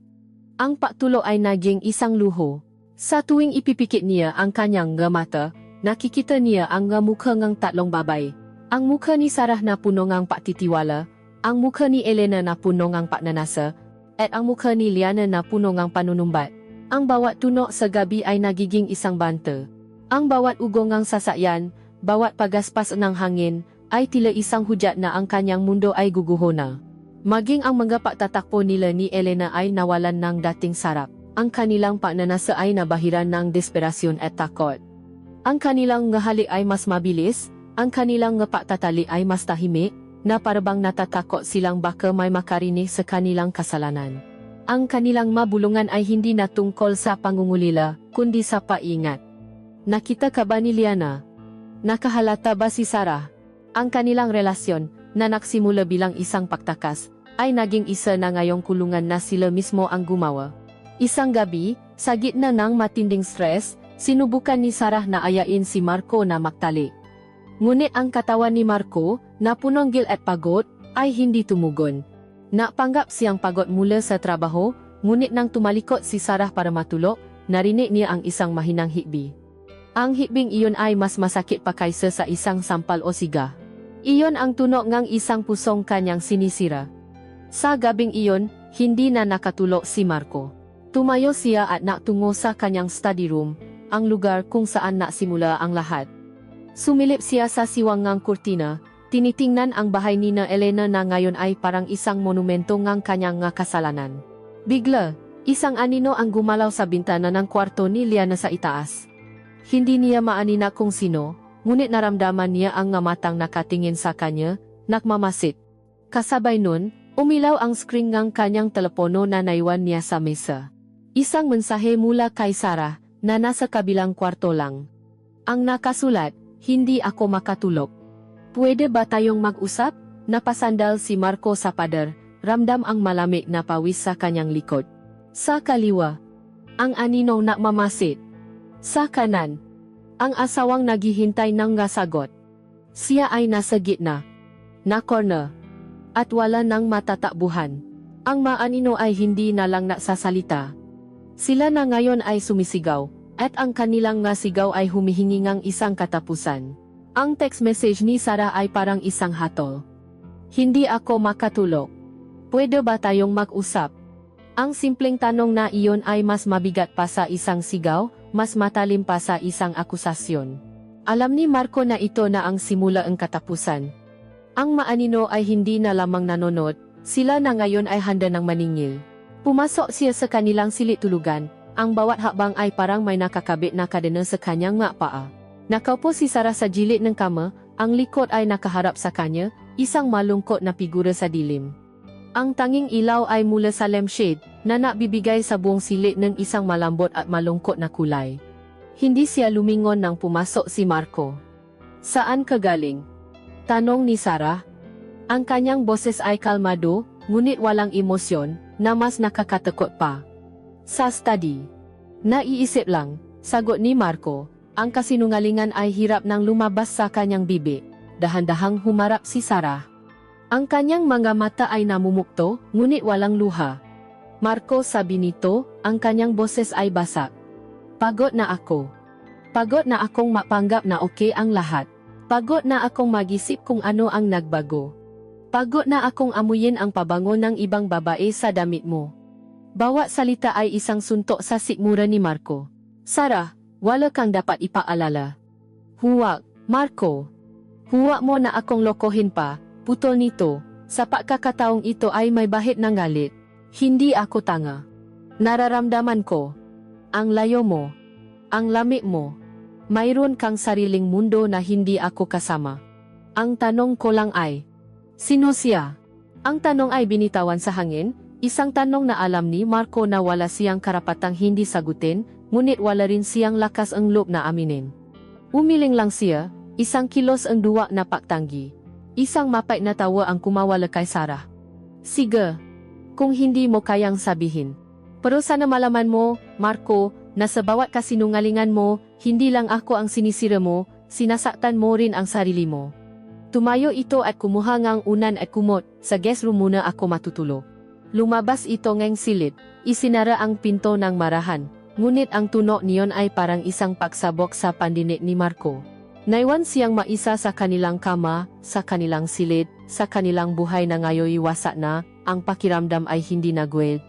Ang pagtulo ay naging isang luho. Sa tuwing ipipikit niya ang kanyang mata, nakikita niya ang mukha ng tatlong babay. Ang mukha ni Sarah na puno ng pagtitiwala, ang mukha ni Elena na puno ng pagnanasa, at ang mukha ni Liana na puno ng panunumbat. Ang bawat tunog sa gabi ay nagiging isang banta. Ang bawat ugong ng sasakyan, bawat pagaspas ng hangin, ay tila isang hudyat na ang kanyang mundo ay guguho na. Maging ang mga pagtatakbo nila ni Elena ay nawalan ng dating sarap. Ang kanilang pagnanasa ay nabahiran ng desperasyon at takot. Ang kanilang ngahalik ay mas mabilis, ang kanilang ngapagtatali ay mas tahimik, na parabang natatakot silang baka may makarinig sa kanilang kasalanan. Ang kanilang mabulungan ay hindi na tungkol sa pangungulila, kundi sa paingat. Nakita ka ba ni Liana? Nakahalata ba si Sarah? Ang kanilang relasyon, na nagsimula bilang isang pagtakas, ay naging isa na ngayong kulungan na sila mismo ang gumawa. Isang gabi, sa gitna ng matinding stress, sinubukan ni Sarah na ayain si Marco na magtali. Ngunit ang katawan ni Marco, na punong guilt at pagod, ay hindi tumugon. Napanggap siyang pagod mula sa trabaho, ngunit nang tumalikod si Sarah para matulog, narinig niya ang isang mahinang hikbi. Ang hikbing iyon ay mas masakit pa kaysa sa isang sampal o siga. Iyon ang tunog ng isang pusong kanyang sinisira. Sa gabing iyon, hindi na nakatulog si Marco. Tumayo siya at natungo sa kanyang study room, ang lugar kung saan nasimula ang lahat. Sumilip siya sa siwangang kurtina, tinitingnan ang bahay ni Elena na ngayon ay parang isang monumento ng kanyang kasalanan. Bigla, isang anino ang gumalaw sa bintana ng kwarto ni Liana sa itaas. Hindi niya maanina kung sino, ngunit naramdaman niya ang matang nakatingin sa kanya, nakmamasid. Kasabay nun, umilaw ang screen ng kanyang telepono na naiwan niya sa mesa. Isang mensahe mula kay Sarah, na nasa kabilang kwarto lang. Ang nakasulat, hindi ako makatulog. Pwede ba tayong mag-usap? Napasandal si Marco sa pader, ramdam ang malamig na pawis sa kanyang likod. Sa kaliwa, ang aninong nakmamasid. Sa kanan, ang asawang naghihintay ng sagot. Siya ay nasa gitna, na corner, at wala nang matatakbuhan. Ang maanino ay hindi na lang nagsasalita. Sila na ngayon ay sumisigaw, at ang kanilang sigaw ay humihingi ng isang katapusan. Ang text message ni Sarah ay parang isang hatol. Hindi ako makatulog. Pwede ba tayong mag-usap? Ang simpleng tanong na iyon ay mas mabigat pa sa isang sigaw, mas matalim pa sa isang akusasyon. Alam ni Marco na ito na ang simula ang katapusan. Ang maanino ay hindi na lamang nanonood, sila na ngayon ay handa ng maningil. Pumasok siya sa kanilang silid-tulugan, ang bawat hakbang ay parang may nakakabit na kadena sa kanyang paa. Nakaupo si Sarah sa gilid ng kama, ang likod ay nakaharap sa kanya, isang malungkot na figura sa dilim. Ang tanging ilaw ay mula sa lampshade, na nagbibigay sa buong silid ng isang malambot at malungkot na kulay. Hindi siya lumingon nang pumasok si Marco. Saan ka galing? Tanong ni Sarah. Ang kanyang boses ay kalmado, ngunit walang emosyon, na mas nakakatakot pa. Sa study. Naiisip lang, sagot ni Marco. Ang kasinungalingan ay hirap nang lumabas sa kanyang bibig. Dahan-dahang humarap si Sarah. Ang kanyang mga mata ay namumukto, ngunit walang luha. Marco, sabi nito, ang kanyang boses ay basak. Pagod na ako. Pagod na akong mapanggap na okay ang lahat. Pagod na akong mag-isip kung ano ang nagbago. Pagod na akong amuyin ang pabango ng ibang babae sa damit mo. Bawat salita ay isang suntok sa sikmura ni Marco. Sarah, wala kang dapat ipaalala. Huwag, Marco. Huwag mo na akong lokohin pa, putol nito. Sa pagkakataong ito ay may bahid ng galit. Hindi ako tanga. Nararamdaman ko. Ang layo mo. Ang lamig mo. Mayroon kang sariling mundo na hindi ako kasama. Ang tanong ko lang ay, sino siya? Ang tanong ay binitawan sa hangin, isang tanong na alam ni Marco na wala siyang karapatang hindi sagutin, ngunit wala rin siyang lakas ang loob na aminin. Umiling lang siya, isang kilos ang duwa na pagtanggi. Isang mapait na tawa ang kumawala kay Sarah. Sige. kung hindi mo kayang sabihin. Pero sana malaman mo, Marco, na sa bawat kasinungalingan mo, hindi lang ako ang sinisira mo, sinasaktan mo rin ang sarili mo. Tumayo ito at kumuha ngang unan at kumot, sa guest room muna ako matutulog. Lumabas ito ngang silid, isinara ang pinto ng marahan, ngunit ang tunog niyon ay parang isang pagsabok sa pandinig ni Marco. Naiwan siyang maisa sa kanilang kama, sa kanilang silid, sa kanilang buhay na ngayoy wasak na, ang pakiramdam ay hindi nagwel.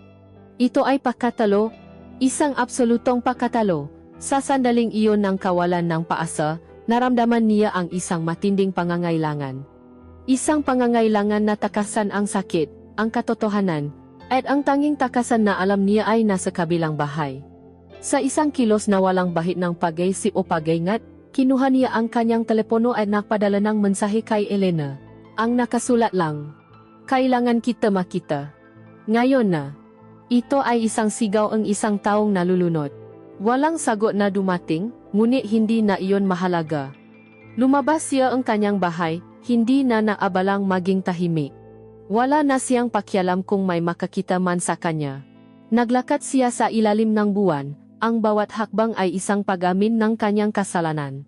Ito ay pagkatalo, isang absolutong pagkatalo. Sa sandaling iyon ng kawalan ng paasa, naramdaman niya ang isang matinding pangangailangan. Isang pangangailangan na takasan ang sakit, ang katotohanan, at ang tanging takasan na alam niya ay nasa kabilang bahay. Sa isang kilos na walang bahid ng pag-iisip o pag-ingat, kinuha niya ang kanyang telepono at nagpadala ng mensahe kay Elena. Ang nakasulat lang, "Kailangan kita makita. Ngayon na." Ito ay isang sigaw ang isang taong nalulunod. Walang sagot na dumating, ngunit hindi na iyon mahalaga. Lumabas siya ang kanyang bahay, hindi na naabalang maging tahimik. Wala na siyang pakialam kung may makakita man sa kanya. Naglakad siya sa ilalim ng buwan, ang bawat hakbang ay isang pag-amin ng kanyang kasalanan.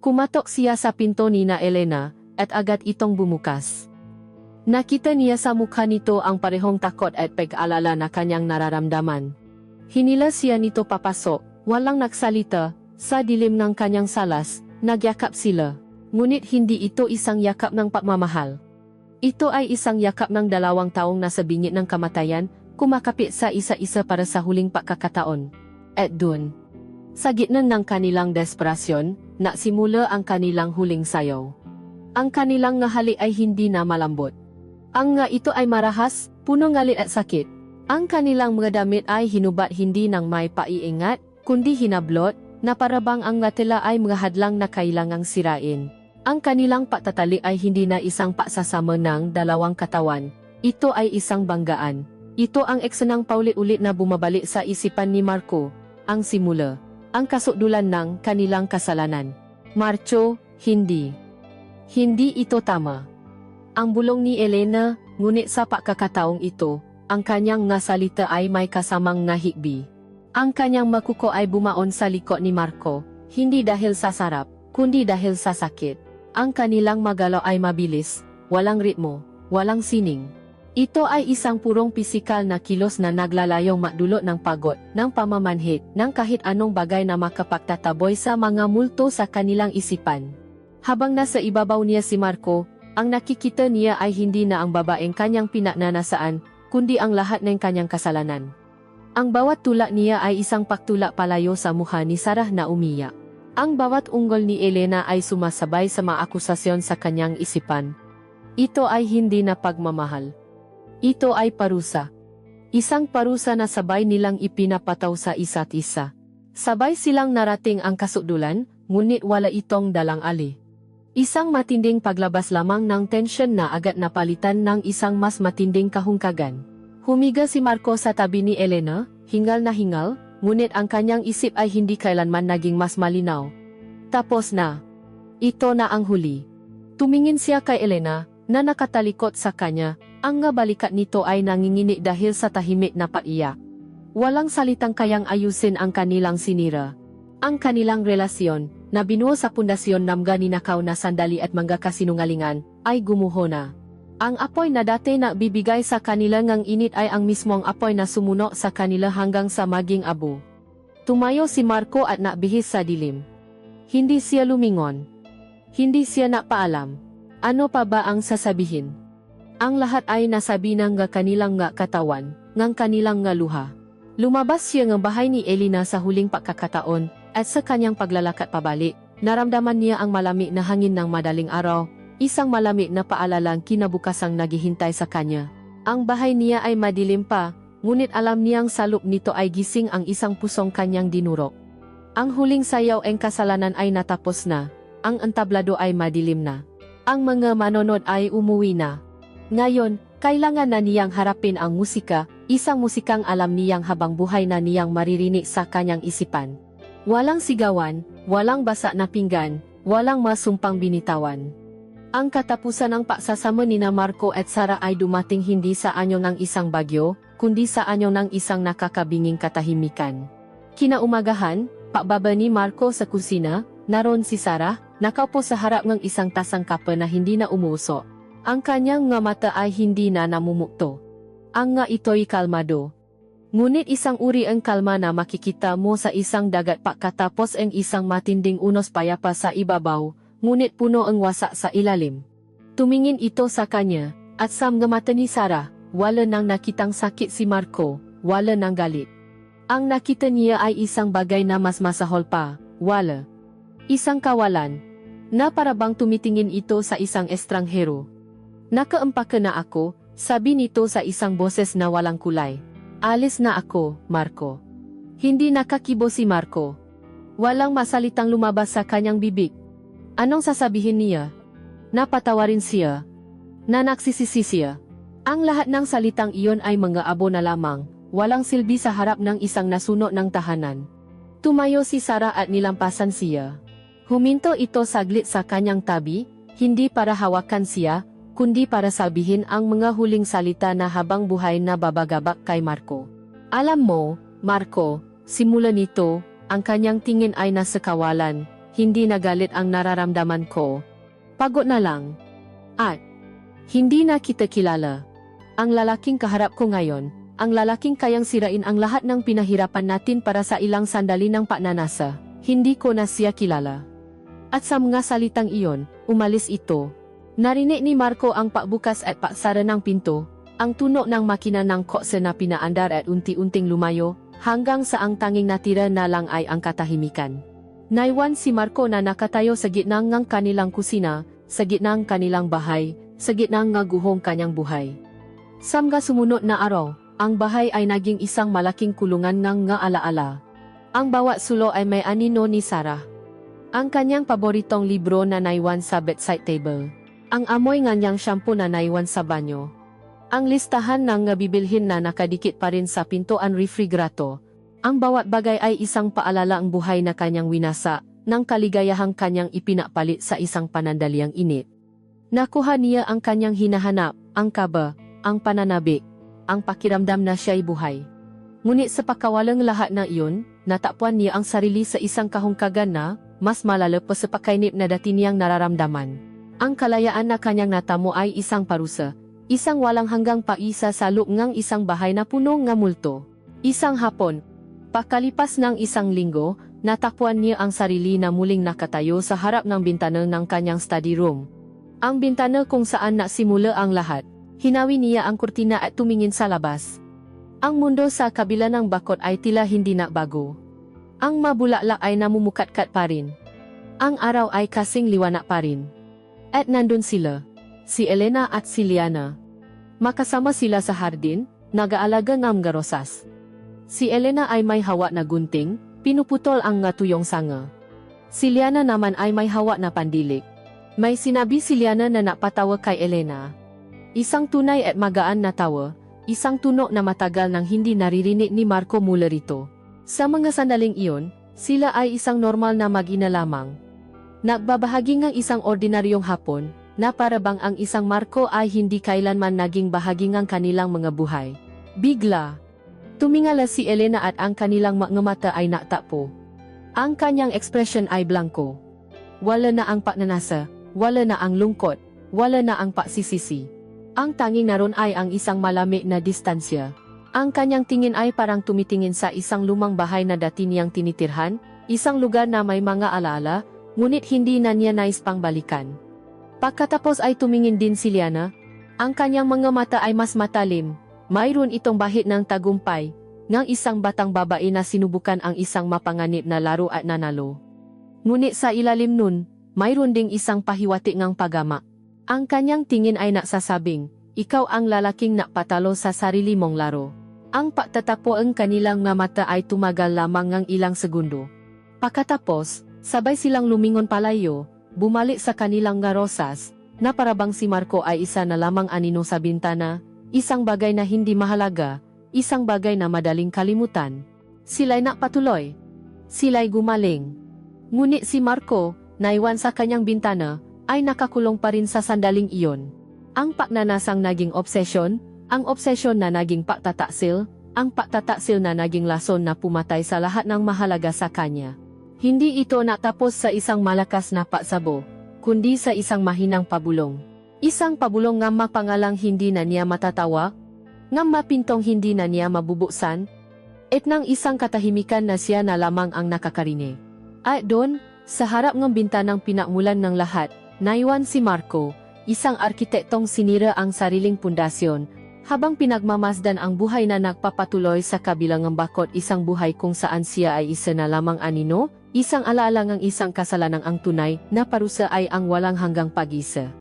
Kumatok siya sa pinto ni na Elena, at agad itong bumukas. Nakita niya sa mukha nito ang parehong takot at pag-alala na kanyang nararamdaman. Hinila siya nito papasok, walang nagsalita, sa dilim ng kanyang salas, nagyakap sila. Ngunit hindi ito isang yakap ng pagmamahal. Ito ay isang yakap ng 2 taong nasa bingit ng kamatayan, kumakapit sa isa-isa para sa huling pagkakataon. At dun, sa gitna ng kanilang desperasyon, nagsimula ang kanilang huling sayaw. Ang kanilang ngahali ay hindi na malambot. Ang nga ito ay marahas, puno ngalit at sakit. Ang kanilang mga damit ay hinubat hindi ng may paiingat, kundi hinablot, na parabang ang ngatila ay mga hadlang na kailangang sirain. Ang kanilang patatali ay hindi na isang pagsasama ng 2 katawan. Ito ay isang banggaan. Ito ang eksenang paulit-ulit na bumabalik sa isipan ni Marco, ang simula, ang kasukdulan ng kanilang kasalanan. Marco, hindi. Hindi ito tama. Ang bulong ni Elena, ngunit sa pagkakataong ito, ang kanyang nga salita ay may kasamang ngahikbi. Ang kanyang makuko ay bumaon sa likod ni Marco, hindi dahil sa sarap, kundi dahil sa sakit. Ang kanilang magalaw ay mabilis, walang ritmo, walang sining. Ito ay isang purong pisikal na kilos na naglalayong magdulot ng pagod, ng pamamanhid, ng kahit anong bagay na makapagtataboy sa mga multo sa kanilang isipan. Habang nasa ibabaw niya si Marco, ang nakikita niya ay hindi na ang babaeng kanyang pinagnanasaan, kundi ang lahat ng kanyang kasalanan. Ang bawat tulak niya ay isang pagtulak palayo sa mukha ni Sarah na umiyak. Ang bawat unggol ni Elena ay sumasabay sa mga akusasyon sa kanyang isipan. Ito ay hindi na pagmamahal. Ito ay parusa. Isang parusa na sabay nilang ipinapataw sa isa't isa. Sabay silang narating ang kasukdulan, ngunit wala itong dalang-ali. Isang matinding paglabas lamang ng tensyon na agad napalitan ng isang mas matinding kahungkagan. Humiga si Marco sa tabi ni Elena, hingal na hingal, ngunit ang kanyang isip ay hindi kailanman naging mas malinaw. Tapos na. Ito na ang huli. Tumingin siya kay Elena, na nakatalikod sa kanya, ang nga balikat nito ay nanginginig dahil sa tahimik na paiyak. Walang salitang kayang ayusin ang kanilang sinira. Ang kanilang relasyon, na binuo sa pundasyon ng mga ninakaw na sandali at mga kasinungalingan, ay gumuho na. Ang apoy na dati na bibigay sa kanila ngang init ay ang mismong apoy na sumuno sa kanila hanggang sa maging abo. Tumayo si Marco at nakbihis sa dilim. Hindi siya lumingon. Hindi siya napaalam. Ano pa ba ang sasabihin? Ang lahat ay nasabi ng nga kanilang nga katawan, ngang kanilang nga luha. Lumabas siya ng bahay ni Elena sa huling pagkakataon, at sa kanyang paglalakad pabalik, naramdaman niya ang malamig na hangin ng madaling araw, isang malamig na paalalang kinabukasang naghihintay sa kanya. Ang bahay niya ay madilim pa, ngunit alam niyang sa loob nito ay gising ang isang pusong kanyang dinurok. Ang huling sayaw ang kasalanan ay natapos na, ang entablado ay madilim na. Ang mga manonood ay umuwi na. Ngayon, kailangan na niyang harapin ang musika, isang musikang alam niyang habang buhay na niyang maririnig sa kanyang isipan. Walang sigawan, walang basa na pinggan, walang masumpang binitawan. Ang katapusan ng pagsasama nina Marco at Sara ay dumating hindi sa anyo ng isang bagyo, kundi sa anyo ng isang nakakabinging katahimikan. Kinaumagahan, pababa ni Marco sa kusina, naroon si Sara, nakaupo sa harap ng isang tasang kape na hindi na umuusok. Ang kanyang nga mata ay hindi na namumukto. Ang nga ito'y kalmado. Ngunit isang uri ang kalma na makikita mo sa isang dagat pagkatapos ang isang matinding unos payapa sa ibabaw, ngunit puno ang wasak sa ilalim. Tumingin ito sa kanya, at sa mga mata ni Sara, wala nang nakitang sakit si Marco, wala nang galit. Ang nakita niya ay isang bagay na mas masahol pa, wala. Isang kawalan, na parabang tumitingin ito sa isang estranghero. Nakaempake na ako, sabi nito sa isang boses na walang kulay. Alis na ako, Marco. Hindi nakakibo si Marco. Walang masalitang lumabas sa kanyang bibig. Anong sasabihin niya? Napatawarin siya. Na nagsisisi siya. Ang lahat ng salitang iyon ay mga abo na lamang, walang silbi sa harap ng isang nasuno ng tahanan. Tumayo si Sara at nilampasan siya. Huminto ito saglit sa kanyang tabi, hindi para hawakan siya, kundi para sabihin ang mga huling salita na habang buhay na babagabak kay Marco. Alam mo, Marco, simula nito, ang kanyang tingin ay nasa kawalan, hindi na galit ang nararamdaman ko. Pagod na lang. At, hindi na kita kilala. Ang lalaking kaharap ko ngayon, ang lalaking kayang sirain ang lahat ng pinahirapan natin para sa ilang sandali ng pagnanasa, hindi ko na siya kilala. At sa mga salitang iyon, umalis ito. Narinig ni Marco ang pagbukas at pagsara ng pinto, ang tunog ng makina ng kotse na pinaandar at unti-unting lumayo, hanggang sa ang tanging natira na lang ay ang katahimikan. Naiwan si Marco na nakatayo sa gitna ng kanilang kusina, sa gitna ng kanilang bahay, sa gitna ng guhong kanyang buhay. Sa mga sumunod na araw, ang bahay ay naging isang malaking kulungan ng nga alaala. Ang bawat sulo ay may anino ni Sara. Ang kanyang paboritong libro na naiwan sa bedside table. Ang amoy nga niyang shampoo na naiwan sa banyo. Ang listahan ng bibilhin na nakadikit pa rin sa pintuan refrigerator. Ang bawat bagay ay isang paalala ang buhay na kanyang winasa, ng kaligayahang kanyang ipinapalit sa isang panandaliang init. Nakuha niya ang kanyang hinahanap, ang kaba, ang pananabik, ang pakiramdam na siya'y buhay. Ngunit sa pagkawalang lahat na iyon, natapwan niya ang sarili sa isang kahungkagan na, mas malala pa sa pagkainip na dati niyang nararamdaman. Ang kalayaan na kanyang natamo ay isang parusa, isang walang hanggang paisa sa loob ng isang bahay na puno ng multo. Isang hapon, pakalipas ng isang linggo, natakpuan niya ang sarili na muling nakatayo sa harap ng bintana ng kanyang study room. Ang bintana kung saan nasimula ang lahat. Hinawi niya ang kurtina at tumingin sa labas. Ang mundo sa kabila ng bakod ay tila hindi nagbago. Ang mabulaklak ay namumukat-kat pa rin. Ang araw ay kasing liwanag pa rin. At nandun sila, si Elena at si Liana. Makasama sila sa hardin, nag-aalaga ng mga rosas. Si Elena ay may hawak na gunting, pinuputol ang nga tuyong sanga. Si Liana naman ay may hawak na pandilik. May sinabi si Liana na napatawa kay Elena. Isang tunay at magaan na tawa, isang tunog na matagal nang hindi naririnig ni Marco mula rito. Sa mga sandaling iyon, sila ay isang normal na mag-ina lamang. Nagbabahagi ng isang ordinaryong hapon, na parabang ang isang Marco ay hindi kailanman naging bahagi ng kanilang mga buhay. Bigla, tumingala si Elena at ang kanilang mga mata ay naktapo. Ang kanyang ekspresyon ay blanko. Wala na ang pagnanasa, wala na ang lungkot, wala na ang pagsisisi. Ang tanging naroon ay ang isang malamig na distansya. Ang kanyang tingin ay parang tumitingin sa isang lumang bahay na dati niyang tinitirhan, isang lugar na may mga alaala, ngunit hindi na niya nais pang balikan. Pagkatapos ay tumingin din si Liana. Ang kanyang mga mata ay mas matalim. Mayroon itong bahid ng tagumpay, ng isang batang babae na sinubukan ang isang mapanganib na laro at nanalo. Ngunit sa ilalim nun, mayroon ding isang pahiwatig ng pagama. Ang kanyang tingin ay nagsasabing, ikaw ang lalaking nakpatalo sa sarili mong laro. Ang pagtatagpo ang kanilang mga mata ay tumagal lamang ng ilang segundo. Pagkatapos, sabay silang lumingon palayo, bumalik sa kanilang nga rosas, na parabang si Marco ay isa na lamang anino sa bintana, isang bagay na hindi mahalaga, isang bagay na madaling kalimutan. Sila'y nakpatuloy. Sila'y gumaling. Ngunit si Marco, naiwan sa kanyang bintana, ay nakakulong pa rin sa sandaling iyon. Ang pagnanasang naging obsesyon, ang obsesyon na naging pagtataksil, ang pagtataksil na naging lason na pumatay sa lahat ng mahalaga sa kanya. Hindi ito natapos sa isang malakas na pagsabo, kundi sa isang mahinang pabulong. Isang pabulong nga mapangalang hindi na niya matatawa, nga mapintong hindi na niya mabubuksan, at nang isang katahimikan na siya na lamang ang nakakarinig. At doon, sa harap ng bintanang pinakmulan ng lahat, naiwan si Marco, isang arkitektong sinira ang sariling pundasyon, habang pinagmamasdan ang buhay na nagpapatuloy sa kabilang ng bakot, isang buhay kung saan siya ay isa na lamang anino, isang alaala ng isang kasalanang ang tunay na parusa ay ang walang hanggang pag-isa.